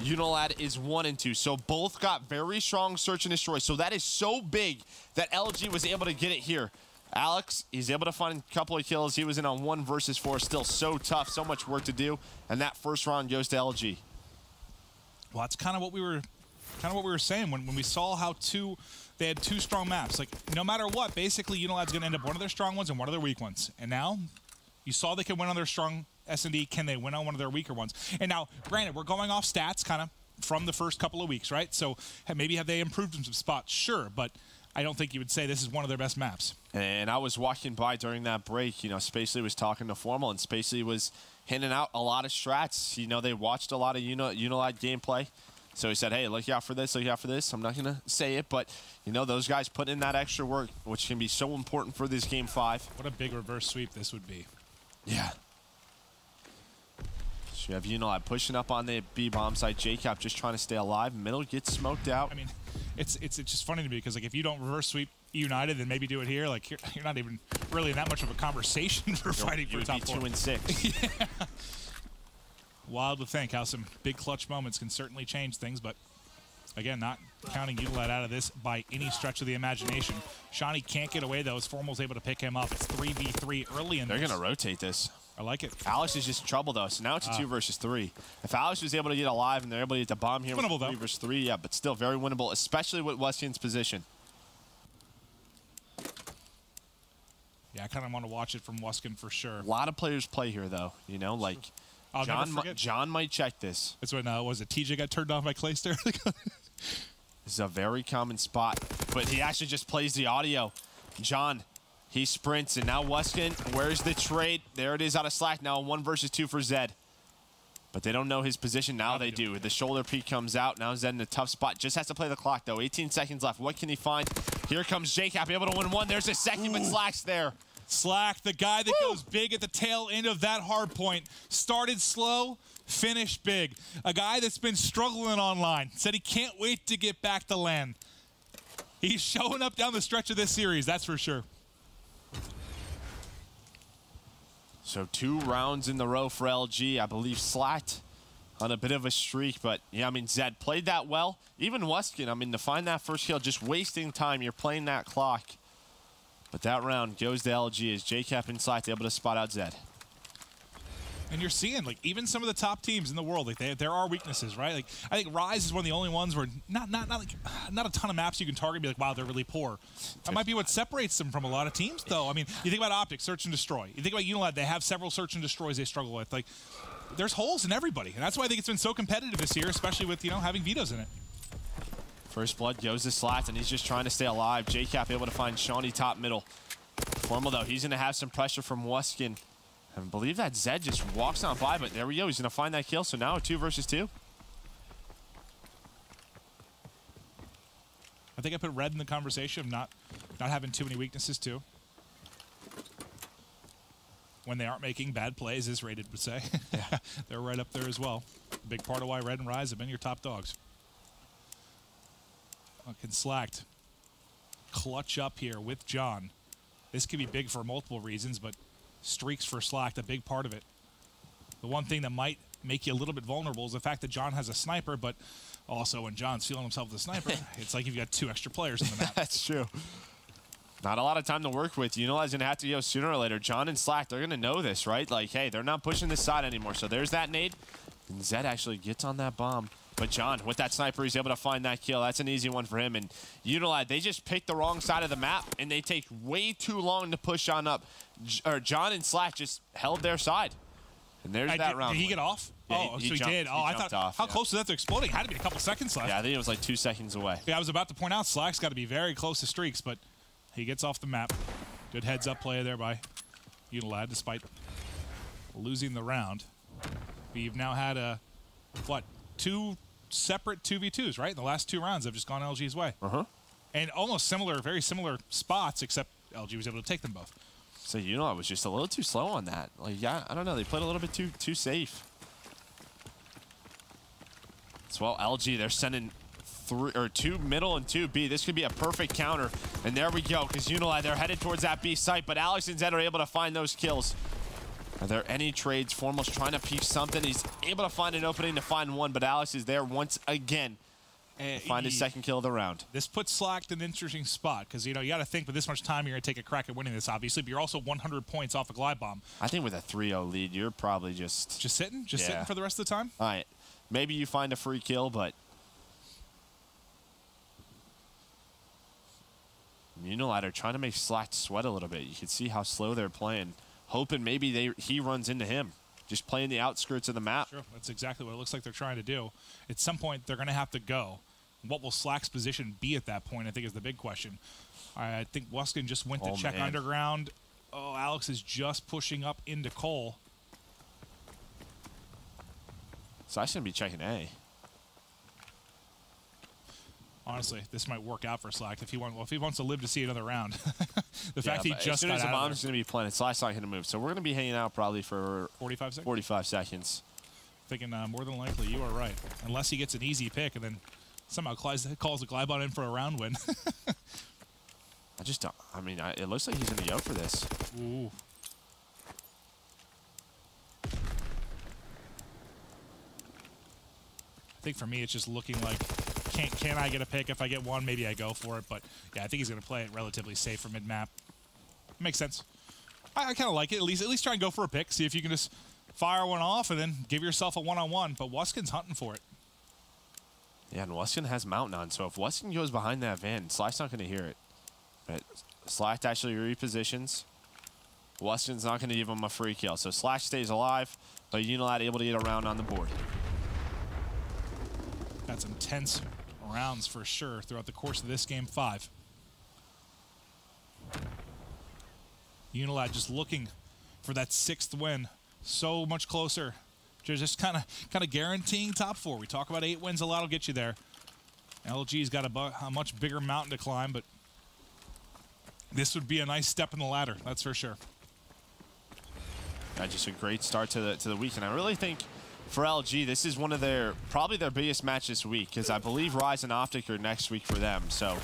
UNILAD is 1-2, so both got very strong Search and Destroy. So that is so big that LG was able to get it here. Alex, he's able to find a couple of kills. He was in on 1 versus 4, still so tough, so much work to do, and that first round goes to LG. Well, that's kind of what we were saying when we saw how they had 2 strong maps. Like, no matter what, basically UNILAD's going to end up one of their strong ones and one of their weak ones. And now you saw they can win on their strong S&D. Can they win on one of their weaker ones? And now, granted, we're going off stats kind of from the first couple of weeks, right? So maybe have they improved in some spots? Sure, but I don't think you would say this is one of their best maps. And I was walking by during that break. You know, Spacely was talking to Formal, and Spacely was handing out a lot of strats. You know, they watched a lot of UNILAD gameplay. So he said, hey, look out for this, look out for this. I'm not going to say it, but, you know, those guys put in that extra work, which can be so important for this Game 5. What a big reverse sweep this would be. Yeah. So you have UNILAD pushing up on the B bomb site. JCap just trying to stay alive. Middle gets smoked out. I mean, it's just funny to me because, like, if you don't reverse sweep United, then maybe do it here. Like, you're not even really in that much of a conversation for fighting for top 4. 2-6. Yeah. Wild to think how some big clutch moments can certainly change things, but again, not counting UNILAD out of this by any stretch of the imagination. Shawnee can't get away, though, as Formal's able to pick him up. It's 3v3 early in this. They're going to rotate this. I like it. Alex is just in trouble, though, so now it's a 2 versus 3. If Alex was able to get alive and they're able to get the bomb here, winnable, 3 versus 3, yeah, but still very winnable, especially with Weston's position. Yeah, I kind of want to watch it from Weskin for sure. A lot of players play here, though, you know, like John might check this. That's when, was it TJ got turned off by Clayster? This is a very common spot, but he actually just plays the audio. John, he sprints, and now Weskin, where's the trade? There it is out of Slack. Now 1 versus 2 for Zed. But they don't know his position. Now they do. The shoulder peek comes out. Now Zed in a tough spot. Just has to play the clock, though. 18 seconds left. What can he find? Here comes JCap, able to win 1. There's a second, but Slack's there. Slack, the guy that goes big at the tail end of that hard point. Started slow, finished big. A guy that's been struggling online. Said he can't wait to get back to LAN. He's showing up down the stretch of this series, that's for sure. So 2 rounds in the row for LG. I believe Slacked on a bit of a streak, but yeah, I mean, Zed played that well. Even Weskin, I mean, to find that first kill, just wasting time. You're playing that clock. But that round goes to LG as JCap and Slacked able to spot out Zed. And you're seeing, like, even some of the top teams in the world, like, there are weaknesses, right? Like, I think Rise is one of the only ones where not a ton of maps you can target and be like, wow, they're really poor. That might be what separates them from a lot of teams, though. I mean, you think about Optic, Search and Destroy. You think about UNILAD, they have several Search and Destroys they struggle with. Like, there's holes in everybody. And that's why I think it's been so competitive this year, especially with, you know, having vetoes in it. First blood goes to Slacked, and he's just trying to stay alive. JCap able to find Shawnee top middle. Formal, though, he's going to have some pressure from Weskin. I believe that Zed just walks on by, but there we go. He's going to find that kill. So now a 2 versus 2. I think I put Red in the conversation of not having too many weaknesses, too. When they aren't making bad plays, as Rated would say. Yeah. They're right up there as well. A big part of why Red and Rise have been your top dogs. Fucking Slacked. Clutch up here with John. This could be big for multiple reasons, but streaks for Slacked, a big part of it. The one thing that might make you a little bit vulnerable is the fact that John has a sniper, but also when John's feeling himself with a sniper, it's like you've got 2 extra players in the map. That's true. Not a lot of time to work with. UNILAD's going to have to go sooner or later. John and Slacked, they're going to know this, right? Like, hey, they're not pushing this side anymore. So there's that nade. And Zed actually gets on that bomb. But John, with that sniper, he's able to find that kill. That's an easy one for him. And UNILAD, they just picked the wrong side of the map, and they take way too long to push on up. John and Slack just held their side. And there's that round. Did he get off? Yeah, so he he did. Oh, I thought, off, how close was that to exploding? Had to be a couple seconds left. Yeah, I think it was like 2 seconds away. Yeah, I was about to point out Slack's got to be very close to streaks, but he gets off the map. Good heads-up play there by UNILAD, despite losing the round. We've now had what, 2 separate 2v2s, right? The last 2 rounds have just gone LG's way. And almost similar, very similar spots, except LG was able to take them both. So UNILAD was just a little too slow on that. Like, yeah, I don't know. They played a little bit too safe. So, well, LG, they're sending 2 middle and 2 B. This could be a perfect counter. And there we go, because UNILAD, they're headed towards that B site. But Alex and Zed are able to find those kills. Are there any trades? Formal's trying to piece something. He's able to find an opening to find one, but Alex is there once again to find his second kill of the round. This puts Slack in an interesting spot because, you know, you got to think with this much time, you're going to take a crack at winning this, obviously, but you're also 100 points off a glide bomb. I think with a 3-0 lead, you're probably just sitting? Just sitting for the rest of the time? All right. Maybe you find a free kill, but UNILAD are trying to make Slack sweat a little bit. You can see how slow they're playing, hoping maybe he runs into him. Just playing the outskirts of the map. Sure, that's exactly what it looks like they're trying to do. At some point, they're going to have to go. What will Slack's position be at that point, I think, is the big question. I think Wuskin just went to check underground. Oh, Alex is just pushing up into Cole. So I shouldn't be checking A. Honestly, this might work out for Slack if he wants to live to see another round. The fact he just got out of there. As soon as the bomb's going to be planted, Slack's not going to move. So we're going to be hanging out probably for 45 seconds. 45 seconds. Thinking more than likely you are right, unless he gets an easy pick and then somehow calls the glide bot in for a round win. I just don't. I mean, it looks like he's going to go for this. Ooh. I think for me, it's just looking like, can I get a pick? If I get one, maybe I go for it. But yeah, I think he's going to play it relatively safe for mid-map. Makes sense. I kind of like it. At least try and go for a pick. See if you can just fire one off and then give yourself a one-on-one. But Wuskin's hunting for it. Yeah, and Wuskin has Mountain on. So if Wuskin goes behind that van, Slack's not going to hear it. But Slack actually repositions. Wuskin's not going to give him a free kill. So Slack stays alive, but UNILAD able to get a round on the board. Got some tense rounds for sure throughout the course of this game 5. UNILAD just looking for that 6th win. So much closer. Just kind of guaranteeing top 4. We talk about 8 wins a lot will get you there. LG's got a much bigger mountain to climb, but this would be a nice step in the ladder, that's for sure. Yeah, just a great start to the week, and I really think for LG, this is one of probably their biggest match this week, because I believe Rise and Optic are next week for them. So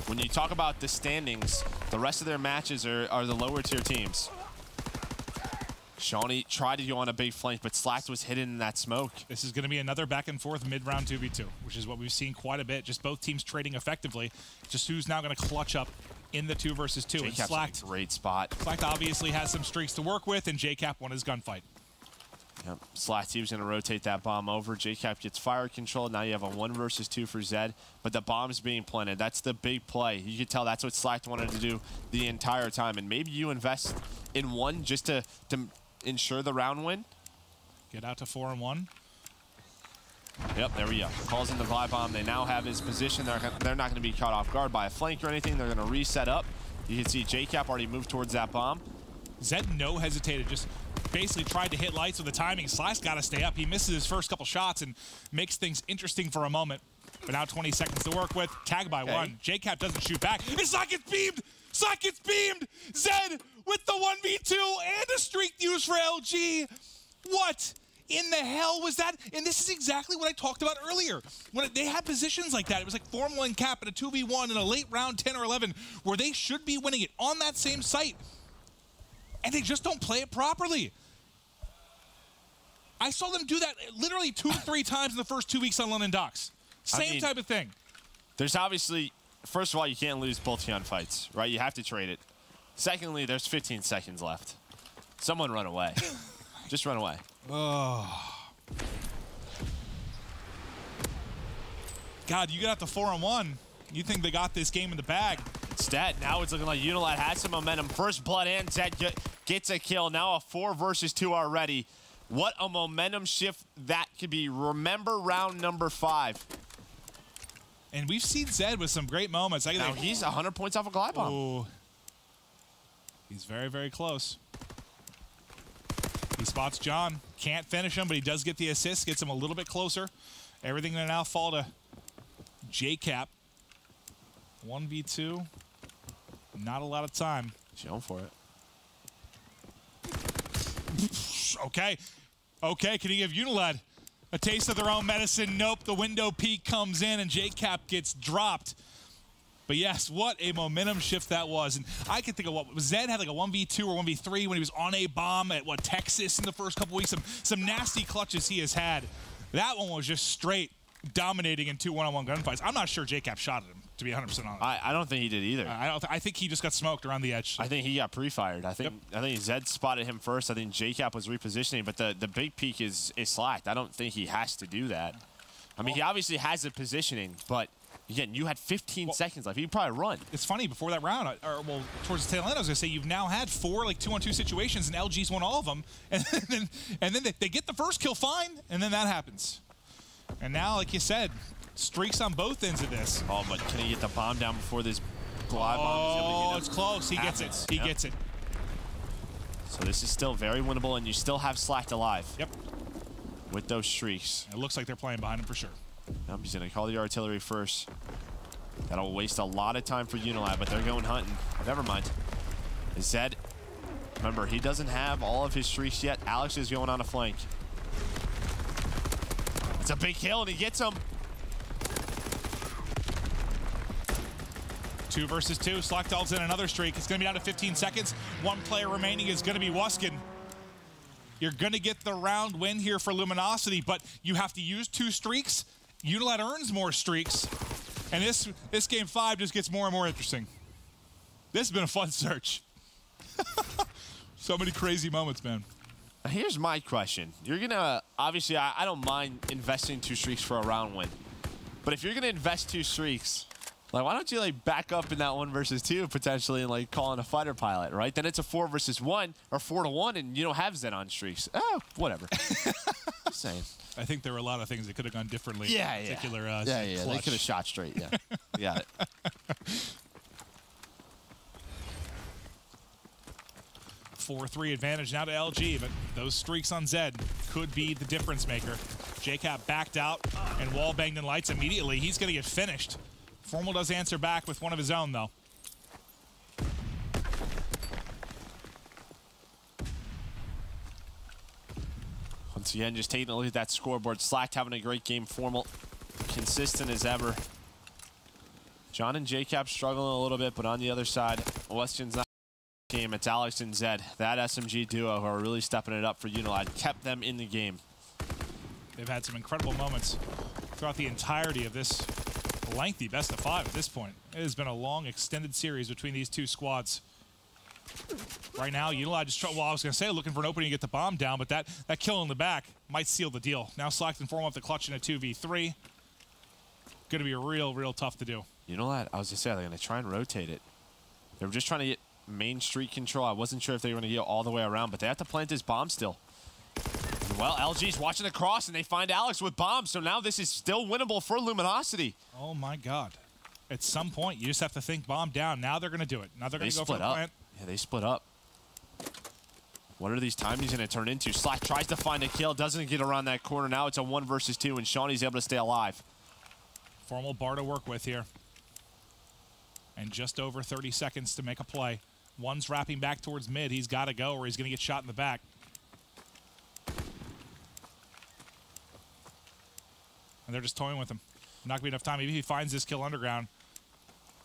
when you talk about the standings, the rest of their matches are the lower tier teams. Shawnee tried to go on a big flank, but Slack was hidden in that smoke. This is going to be another back and forth mid-round 2v2, which is what we've seen quite a bit. Just both teams trading effectively. Just who's now going to clutch up in the 2 versus 2. And Slack, a great spot. Slack obviously has some streaks to work with, and JCap won his gunfight. Yep. Slack team's going to rotate that bomb over. JCap gets fire control. Now you have a 1 versus 2 for Zed, but the bomb's being planted. That's the big play. You can tell that's what Slack wanted to do the entire time, and maybe you invest in 1 just to ensure the round win. Get out to 4-1. Yep, there we go. Calls in the glide bomb. They now have his position. They're not going to be caught off guard by a flank or anything. They're going to reset up. You can see JCap already moved towards that bomb. Zed no hesitated, just basically tried to hit lights with the timing. Slack's got to stay up. He misses his first couple shots and makes things interesting for a moment. But now 20 seconds to work with. Tag by 1. JCap doesn't shoot back. And Slack gets beamed! Slack gets beamed! Zed with the 1v2 and a streak used for LG. What in the hell was that? And this is exactly what I talked about earlier. When they had positions like that, it was like Formal and Cap in a 2v1 in a late round 10 or 11 where they should be winning it on that same site. And they just don't play it properly. I saw them do that literally 2 to 3 times in the first 2 weeks on London Docks. Same type of thing. There's obviously, first of all, you can't lose both gunfights, right? You have to trade it. Secondly, there's 15 seconds left. Someone run away. Just run away. Oh. God, you got the 4-on-1. You think they got this game in the bag. Instead, now it's looking like UNILAD has some momentum. First blood and Zed gets a kill. Now a 4 versus 2 already. What a momentum shift that could be. Remember round number 5. And we've seen Zed with some great moments. Now he's 100 points off a glide bomb. Ooh. He's very, very close. He spots John. Can't finish him, but he does get the assist. Gets him a little bit closer. Everything going to now fall to JCap. 1v2. Not a lot of time. He's going for it. Okay. Okay, can he give UNILAD a taste of their own medicine? Nope. The window peak comes in and JCap gets dropped. But yes, what a momentum shift that was. And I can think of what Zed had like a 1v2 or 1v3 when he was on a bomb at Texas in the first couple weeks. Some nasty clutches he has had. That one was just straight dominating in 2 one-on-one gunfights. I'm not sure JCap shot at him, to be 100% honest. I don't think he did either. I think he just got smoked around the edge. I think he got pre-fired. I think Zed spotted him first. I think JCap was repositioning, but the big peak is slacked. I don't think he has to do that. I mean, he obviously has the positioning, but again, you had 15 seconds left. He'd probably run. It's funny, before that round, or towards the tail end, I was going to say, you've now had 4 like 2-on-2 situations, and LG's won all of them. And then they get the first kill fine, and then that happens. And now, like you said, streaks on both ends of this. Oh, but can he get the bomb down before this glide bomb? Oh, it's close. He gets it. He gets it. So this is still very winnable, and you still have Slacked alive. Yep. With those streaks. It looks like they're playing behind him for sure. Nope, he's going to call the artillery first. That'll waste a lot of time for UNILAD, but they're going hunting. Never mind. Zed, remember, he doesn't have all of his streaks yet. Alex is going on a flank. It's a big kill, and he gets him. 2 versus 2. Slackdal's in another streak. It's going to be down to 15 seconds. 1 player remaining is going to be Wuskin. You're going to get the round win here for Luminosity, but you have to use 2 streaks. UNILAD earns more streaks, and this game 5 just gets more and more interesting. This has been a fun search. So many crazy moments, man. Here's my question. You're going to, obviously, I don't mind investing 2 streaks for a round win. But if you're going to invest 2 streaks, like, why don't you, like, back up in that 1 versus 2 potentially and, like, call in a fighter pilot, right? Then it's a 4 versus 1 or 4-1, and you don't have Zed on streaks. Oh, whatever. Just saying. I think there were a lot of things that could have gone differently. Yeah, in particular, yeah. They could have shot straight, yeah. Got it. 4-3 advantage now to LG, but those streaks on Zed could be the difference maker. JCap backed out and wall banged in lights immediately. He's going to get finished. Formal does answer back with one of his own, though. Once again, just taking a look at that scoreboard. Slacked having a great game. Formal, consistent as ever. John and JCap struggling a little bit, but on the other side, Weston's not game. It's Alex and Zed, that SMG duo who are really stepping it up for UNILAD. Kept them in the game. They've had some incredible moments throughout the entirety of this lengthy best of 5 at this point. It has been a long, extended series between these 2 squads. Right now, UNILAD just, well, I was going to say looking for an opening to get the bomb down, but that kill in the back might seal the deal. Now Slacked and Formal have the clutch in a 2v3. Going to be real tough to do. UNILAD, I was going to say, they're going to try and rotate it. They were just trying to get main street control. I wasn't sure if they were going to get all the way around, but they have to plant this bomb still. Well, LG's watching the cross, and they find Alex with bombs, so now this is still winnable for Luminosity. Oh, my God. At some point, you just have to think bomb down. Now they're going to do it. Now they're going to go for the plant. Yeah, they split up. What are these timings going to turn into? Slack tries to find a kill, doesn't get around that corner. Now it's a 1 versus 2, and Shawnee's able to stay alive. Formal bar to work with here. And just over 30 seconds to make a play. One's wrapping back towards mid. He's got to go or he's going to get shot in the back. And they're just toying with him. Not going to be enough time. Maybe he finds this kill underground.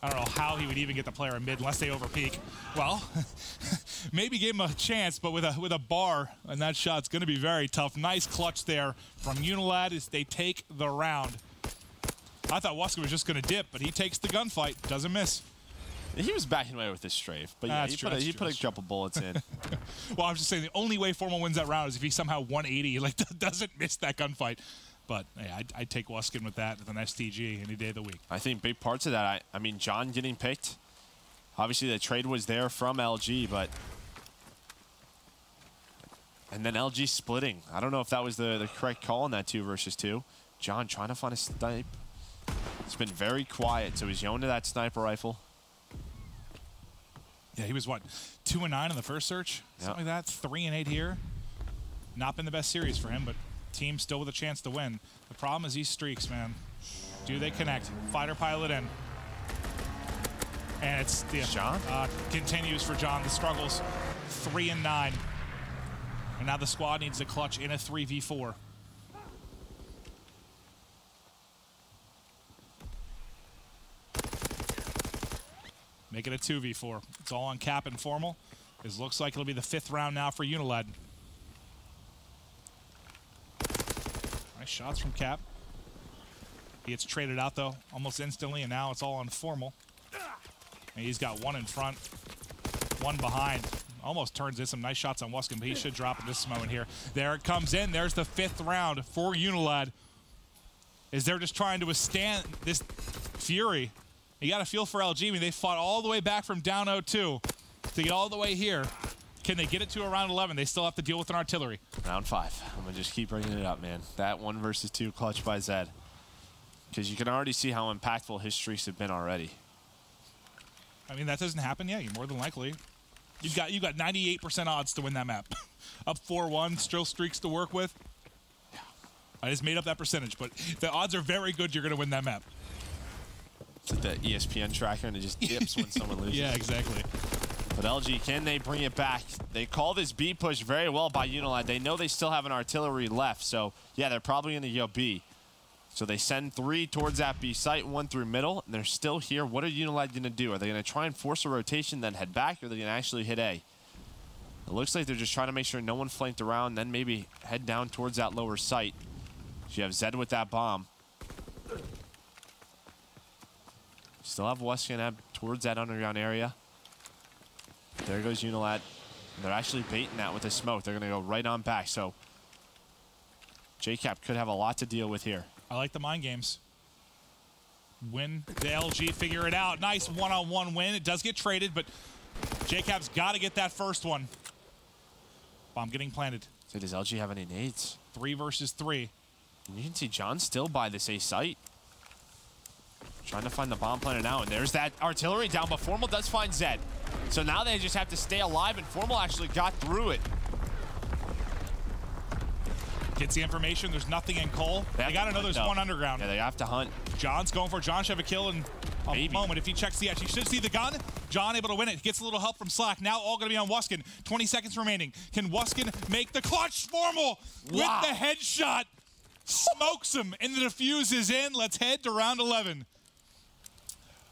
I don't know how he would even get the player in mid unless they overpeak. Well, maybe give him a chance, but with a bar, and that shot's going to be very tough. Nice clutch there from UNILAD as they take the round. I thought Wuskin was just going to dip, but he takes the gunfight. Doesn't miss. He was backing away with his strafe, but yeah, he put a couple bullets in. Well, I was just saying the only way Formal wins that round is if he somehow 180, like doesn't miss that gunfight. But hey, I'd take Wuskin with that with an STG any day of the week. I think big parts of that, I mean, John getting picked. Obviously, the trade was there from LG, but... And then LG splitting. I don't know if that was the correct call in that 2 versus 2. John trying to find a snipe. It's been very quiet, so he's going to that sniper rifle. Yeah, he was, what, 2 and 9 in the first search? Something like that. 3 and 8 here. Not been the best series for him, but team still with a chance to win. The problem is these streaks, man. Do they connect? Fighter pilot in. And it's John continues for John. The struggles, 3 and 9. And now the squad needs a clutch in a 3v4. Make it a 2v4. It's all on Cap and Formal. This looks like it'll be the 5th round now for UNILAD. Nice shots from Cap. He gets traded out, though, almost instantly, and now it's all on Formal. And he's got 1 in front, 1 behind. Almost turns in some nice shots on Wuskin, but he should drop at this moment here. There it comes in. There's the 5th round for UNILAD. As they're just trying to withstand this fury. You got to feel for LG. I mean, they fought all the way back from down 0-2 to get all the way here. Can they get it to a round 11? They still have to deal with an artillery. Round 5. I'm going to just keep bringing it up, man. That 1 versus 2 clutch by Zed. Because you can already see how impactful his streaks have been already. I mean, that doesn't happen yet. You're more than likely. You've got 98% odds to win that map. Up 4-1, still streaks to work with. I just made up that percentage, but the odds are very good you're going to win that map. It's like the ESPN tracker, and it just dips when someone loses. Yeah, exactly. But LG, can they bring it back? They call this B push very well by UNILAD. They know they still have an artillery left, so yeah, they're probably going to go B. So they send 3 towards that B site, 1 through middle, and they're still here. What are UNILAD going to do? Are they going to try and force a rotation, then head back, or are they going to actually hit A? It looks like they're just trying to make sure no one flanked around, then maybe head down towards that lower site. So you have Zed with that bomb. Still have Wuskin towards that underground area. There goes UNILAD. They're actually baiting that with a smoke. They're going to go right on back. So JCap could have a lot to deal with here. I like the mind games. Win the LG, figure it out. Nice one-on-one win. It does get traded, but JCap's got to get that first one. Bomb getting planted. So does LG have any nades? 3 versus 3. And you can see John still by this A site. Trying to find the bomb planter now, and there's that artillery down, but Formal does find Zed. So now they just have to stay alive, and Formal actually got through it. Gets the information, there's nothing in Cole. They got to know there's 1 underground. Yeah, they have to hunt. John's going for it. John should have a kill in a moment if he checks the edge. He should see the gun. John able to win it. Gets a little help from Slack. Now all going to be on Wuskin. 20 seconds remaining. Can Wuskin make the clutch? Formal with the headshot. Smokes him, and the defuse is in. Let's head to round 11.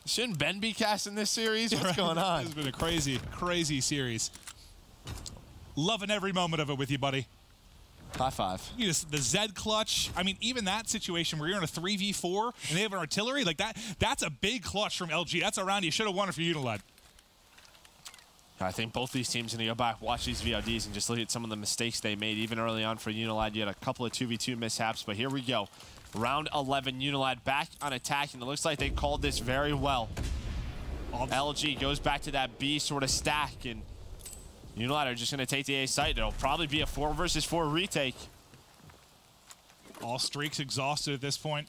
Shouldn't Ben be casting this series? What's going on? This has been a crazy, crazy series. Loving every moment of it with you, buddy. High 5. You know, the Zed clutch. I mean, even that situation where you're in a 3v4 and they have an artillery, like that's a big clutch from LG. That's a round you should have won if you're UNILAD. I think both these teams are going to go back, watch these VODs, and just look at some of the mistakes they made. Even early on for UNILAD, you had a couple of 2v2 mishaps, but here we go. Round 11, UNILAD back on attack, and it looks like they called this very well. LG goes back to that B sort of stack, and UNILAD are just going to take the A site. It'll probably be a 4 versus 4 retake. All streaks exhausted at this point.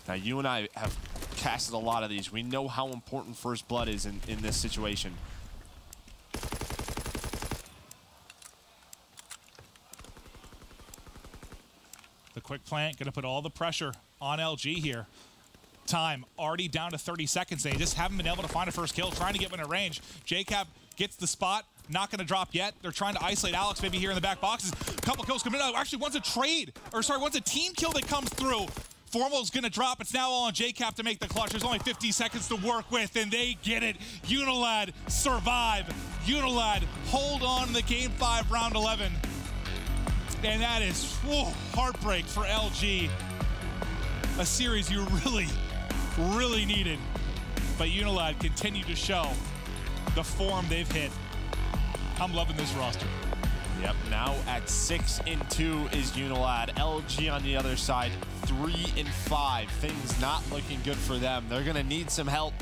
Now, you and I have casted a lot of these. We know how important first blood is in this situation. The quick plant going to put all the pressure on LG here. Time already down to 30 seconds. They just haven't been able to find a first kill, trying to get within range. JCap gets the spot. Not going to drop yet. They're trying to isolate Alex maybe here in the back boxes. A couple kills coming in. Actually, once a trade, or sorry, once a team kill that comes through. Formal's going to drop. It's now all on JCap to make the clutch. There's only 50 seconds to work with, and they get it. UNILAD survive. UNILAD hold on to the Game 5 Round 11. And that is heartbreak for LG. A series you really, really needed. But UNILAD continue to show the form they've hit. I'm loving this roster. Yep, now at 6-2 is UNILAD. LG on the other side, 3-5. Things not looking good for them. They're gonna need some help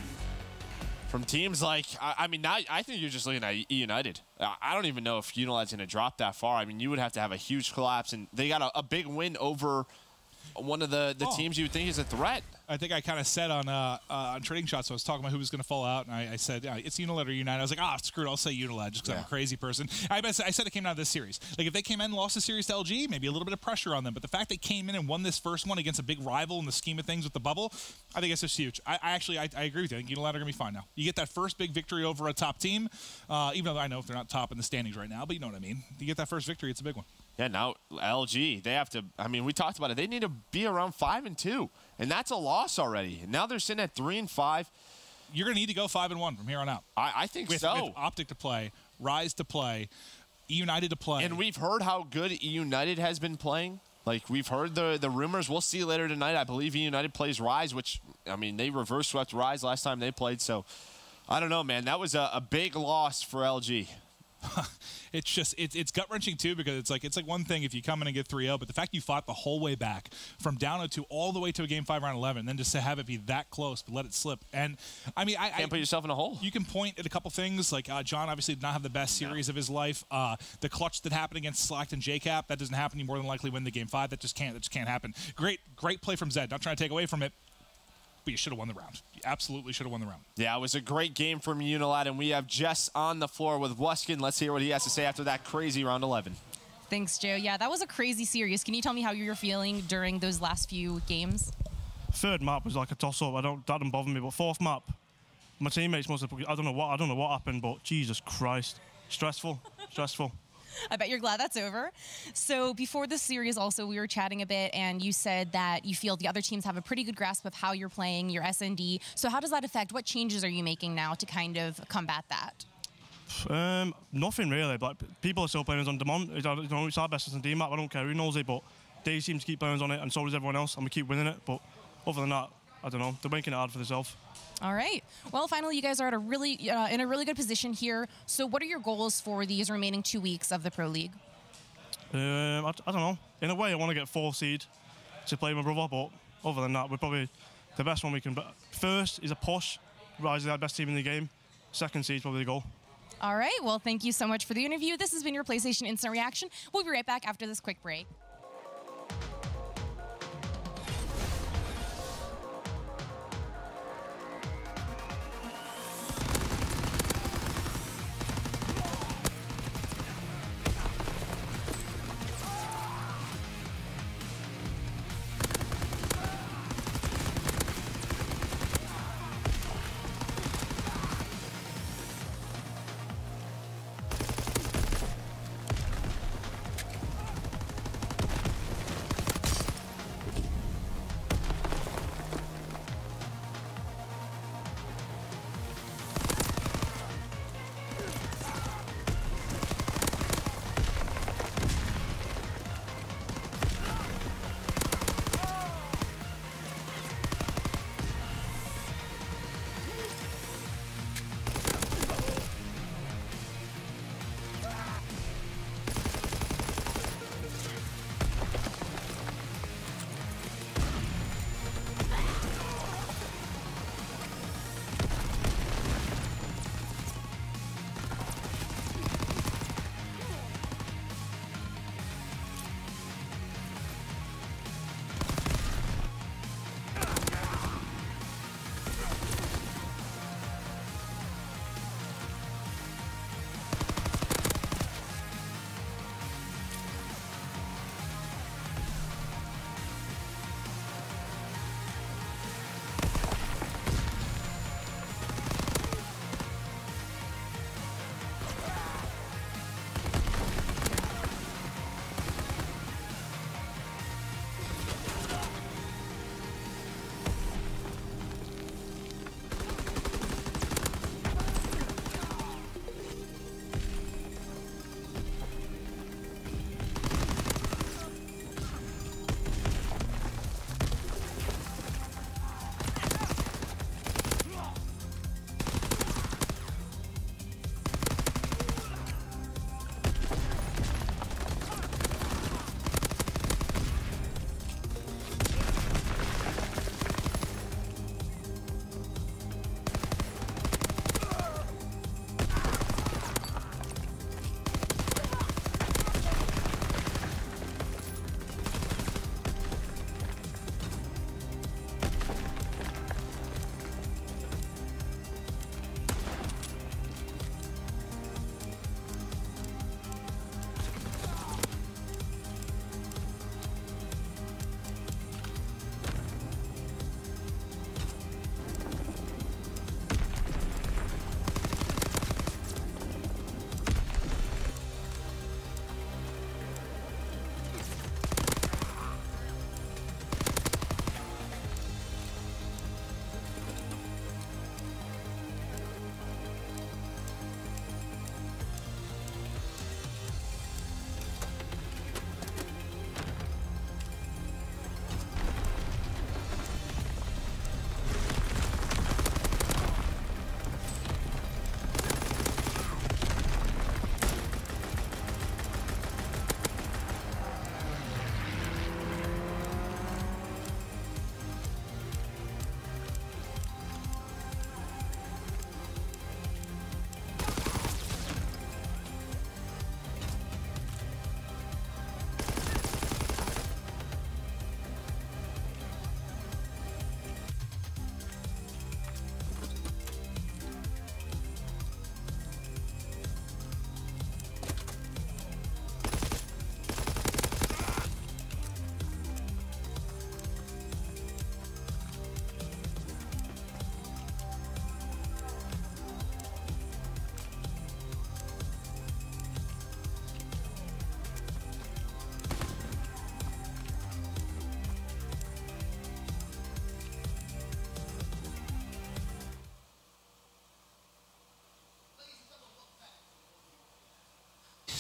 from teams like, I mean, now I think you're just looking at United. I don't even know if UNILAD's gonna drop that far. I mean, you would have to have a huge collapse, and they got a big win over one of the teams you would think is a threat. I think I kind of said on Trading Shots, so I was talking about who was going to fall out, and I said, it's UNILAD or United. I was like, screw it, I'll say UNILAD just because I'm a crazy person. I said it came out of this series. Like, if they came in and lost the series to LG, maybe a little bit of pressure on them. But the fact they came in and won this first one against a big rival in the scheme of things with the bubble, I think it's just huge. I agree with you. I think UNILAD are going to be fine now. You get that first big victory over a top team, even though I know if they're not top in the standings right now, but you know what I mean. You get that first victory, it's a big one. Yeah, now LG, they have to, I mean, we talked about it. They need to be around 5-2, and that's a loss already. And now they're sitting at 3-5. You're going to need to go 5-1 from here on out. I think so. With Optic to play, Rise to play, United to play. And we've heard how good United has been playing. Like, we've heard the rumors. We'll see later tonight. I believe United plays Rise, which, I mean, they reverse swept Rise last time they played. So, I don't know, man. That was a big loss for LG. It's just it's gut-wrenching too, because it's like one thing if you come in and get 3-0, but the fact you fought the whole way back from down 0-2 all the way to a game 5 round 11, and then just to have it be that close but let it slip. And I mean, I can't put yourself in a hole. You can point at a couple things like John obviously did not have the best series of his life. The clutch that happened against Slacked and JCap, that doesn't happen. You more than likely win the game 5. That just can't happen. Great play from Zed. Not trying to take away from it, but you should have won the round. You absolutely should have won the round. Yeah, it was a great game from UNILAD, and we have Jess on the floor with Wuskin. Let's hear what he has to say after that crazy round 11. Thanks, Joe. Yeah, that was a crazy series. Can you tell me how you were feeling during those last few games? Third map was like a toss-up. That didn't bother me, but fourth map, my teammates must have. I don't know what happened, but Jesus Christ, stressful. I bet you're glad that's over. So before the series also, we were chatting a bit, and you said that you feel the other teams have a pretty good grasp of how you're playing, your S&D. So how does that affect? What changes are you making now to kind of combat that? Nothing really, but people are still playing us on demand. It's our best S&D map. I don't care who knows it, but they seem to keep playing us on it, and so does everyone else, and we keep winning it. But other than that, I don't know. They're making it hard for themselves. All right. Well, finally, you guys are at in a really good position here. So what are your goals for these remaining 2 weeks of the Pro League? I don't know. In a way, I want to get 4th seed to play my brother, but other than that, we're probably the best one we can. First is a push. Rise is our best team in the game. 2nd seed is probably the goal. All right. Well, thank you so much for the interview. This has been your PlayStation Instant Reaction. We'll be right back after this quick break.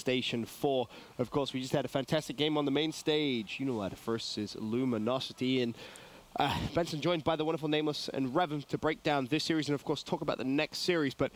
Station 4. Of course, we just had a fantastic game on the main stage. UNILAD versus Luminosity. And Benson joined by the wonderful Nameless and Revan to break down this series and, of course, talk about the next series. But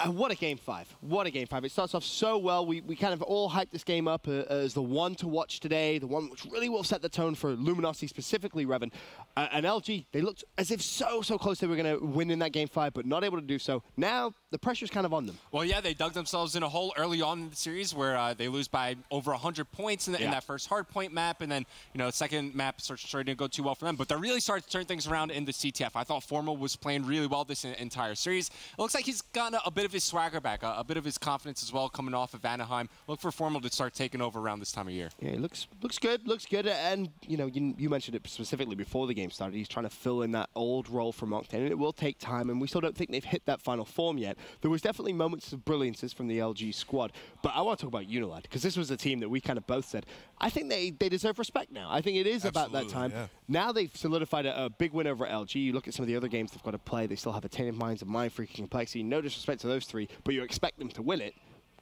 what a Game 5. What a Game 5. It starts off so well. We kind of all hyped this game up as the one to watch today, the one which really will set the tone for Luminosity specifically, Revan. And LG, they looked as if so close they were going to win in that Game 5, but not able to do so. Now, the pressure's kind of on them. Well, yeah, they dug themselves in a hole early on in the series where they lose by over 100 points in that first hardpoint map, and then, second map started to go too well for them. But they really started to turn things around in the CTF. I thought Formal was playing really well this entire series. It looks like he's gotten a bit of his swagger back, a bit of his confidence as well coming off of Anaheim. Look for Formal to start taking over around this time of year. Yeah, looks good. And, you mentioned it specifically before the game started. He's trying to fill in that old role from Octane, and it will take time, and we still don't think they've hit that final form yet. There was definitely moments of brilliances from the LG squad, but I want to talk about UNILAD, because this was a team that we kind of both said, I think they deserve respect now. I think it is about that time. Yeah. Now they've solidified a big win over LG. You look at some of the other games they've got to play, they still have a Tainted Minds, a Mindfreak, and Complexity. No disrespect to those three, but you expect them to win it.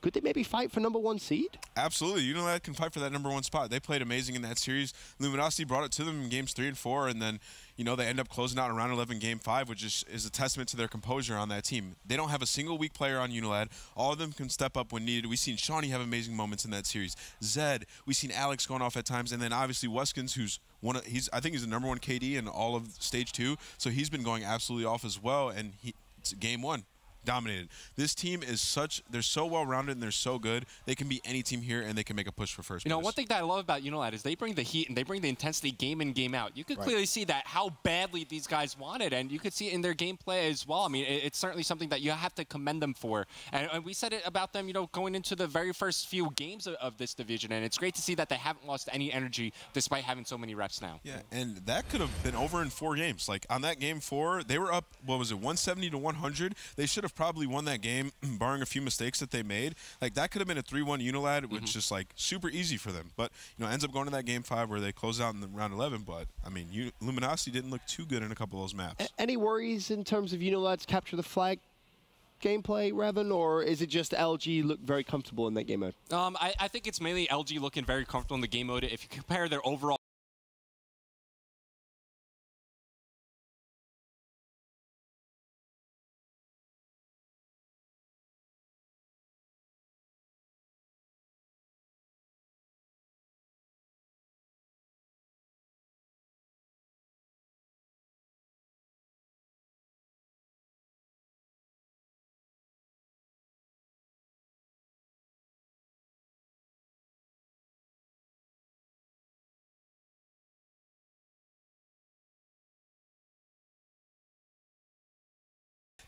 Could they maybe fight for #1 seed? Absolutely. UNILAD can fight for that #1 spot. They played amazing in that series. Luminosity brought it to them in games 3 and 4, and then, they end up closing out in round 11, game 5, which is a testament to their composure on that team. They don't have a single weak player on UNILAD. All of them can step up when needed. We've seen Shawnee have amazing moments in that series. Zed, we've seen Alex going off at times, and then obviously Weskins, who's I think he's the #1 KD in all of Stage 2, so he's been going absolutely off as well, and it's game 1. Dominated. This team is they're so well-rounded and they're so good. They can beat any team here and they can make a push for first place. One thing that I love about UNILAD is they bring the heat and they bring the intensity game in, game out. You could clearly see that how badly these guys want it, and you could see it in their gameplay as well. I mean, it's certainly something that you have to commend them for. And we said it about them, going into the very first few games of this division, and it's great to see that they haven't lost any energy despite having so many reps now. Yeah, and that could have been over in 4 games. Like, on that game 4, they were up, 170 to 100. They should have probably won that game, barring a few mistakes that they made. Like, that could have been a 3-1 UNILAD, which is just, super easy for them. But, ends up going to that game 5 where they close out in the round 11. But, I mean, Luminosity didn't look too good in a couple of those maps. Any worries in terms of UNILAD's capture the flag gameplay, Revan, or is it just LG look very comfortable in that game mode? I think it's mainly LG looking very comfortable in the game mode. If you compare their overall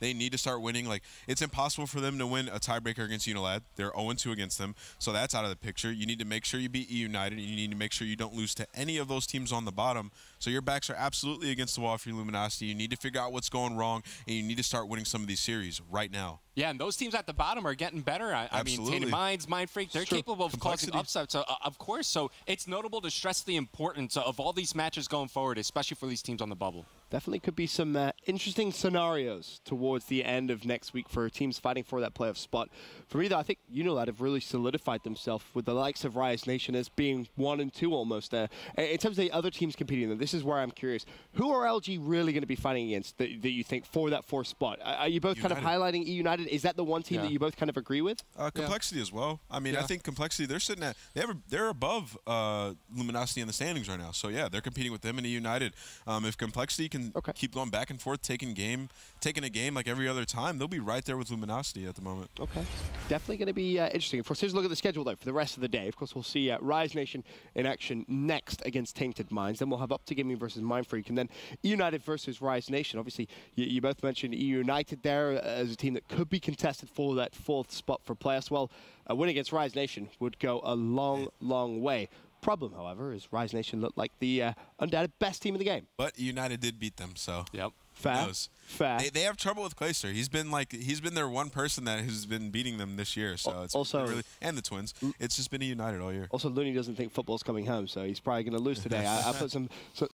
They need to start winning. Like, it's impossible for them to win a tiebreaker against UNILAD. They're 0-2 against them, so that's out of the picture. You need to make sure you beat United, and you need to make sure you don't lose to any of those teams on the bottom. So your backs are absolutely against the wall for your Luminosity. You need to figure out what's going wrong, and you need to start winning some of these series right now. Yeah, and those teams at the bottom are getting better. I mean, Tainted Minds, Mindfreak, they're capable of causing upsets, of course. So it's notable to stress the importance of all these matches going forward, especially for these teams on the bubble. Definitely could be some interesting scenarios towards the end of next week for teams fighting for that playoff spot. For me, though, I think UNILAD have really solidified themselves with the likes of Rise Nation as being 1 and 2 almost. In terms of the other teams competing, though, this is where I'm curious. Who are LG really going to be fighting against that you think for that 4th spot? Are you both kind of highlighting United? Is that the one team that you both kind of agree with? Complexity as well. I mean, I think Complexity, they're sitting at, they're above Luminosity in the standings right now. So yeah, they're competing with them and United. If Complexity can keep going back and forth, taking a game like every other time, they'll be right there with Luminosity at the moment. Okay. Definitely going to be interesting. Of course, here's a look at the schedule, though, for the rest of the day. Of course, we'll see Rise Nation in action next against Tainted Minds. Then we'll have Up to Gaming versus Mindfreak, and then United versus Rise Nation. Obviously, you both mentioned United there as a team that could be contested for that 4th spot for playoffs. Well, a win against Rise Nation would go a long, long way. Problem, however, is Rise Nation looked like the undoubted best team in the game. But United did beat them, so. Yep. Fair. They have trouble with Clayster. He's been their one person that has been beating them this year. So it's also really, and the Twins. It's just been a United all year. Also, Looney doesn't think football's coming home, so he's probably going to lose today. I put some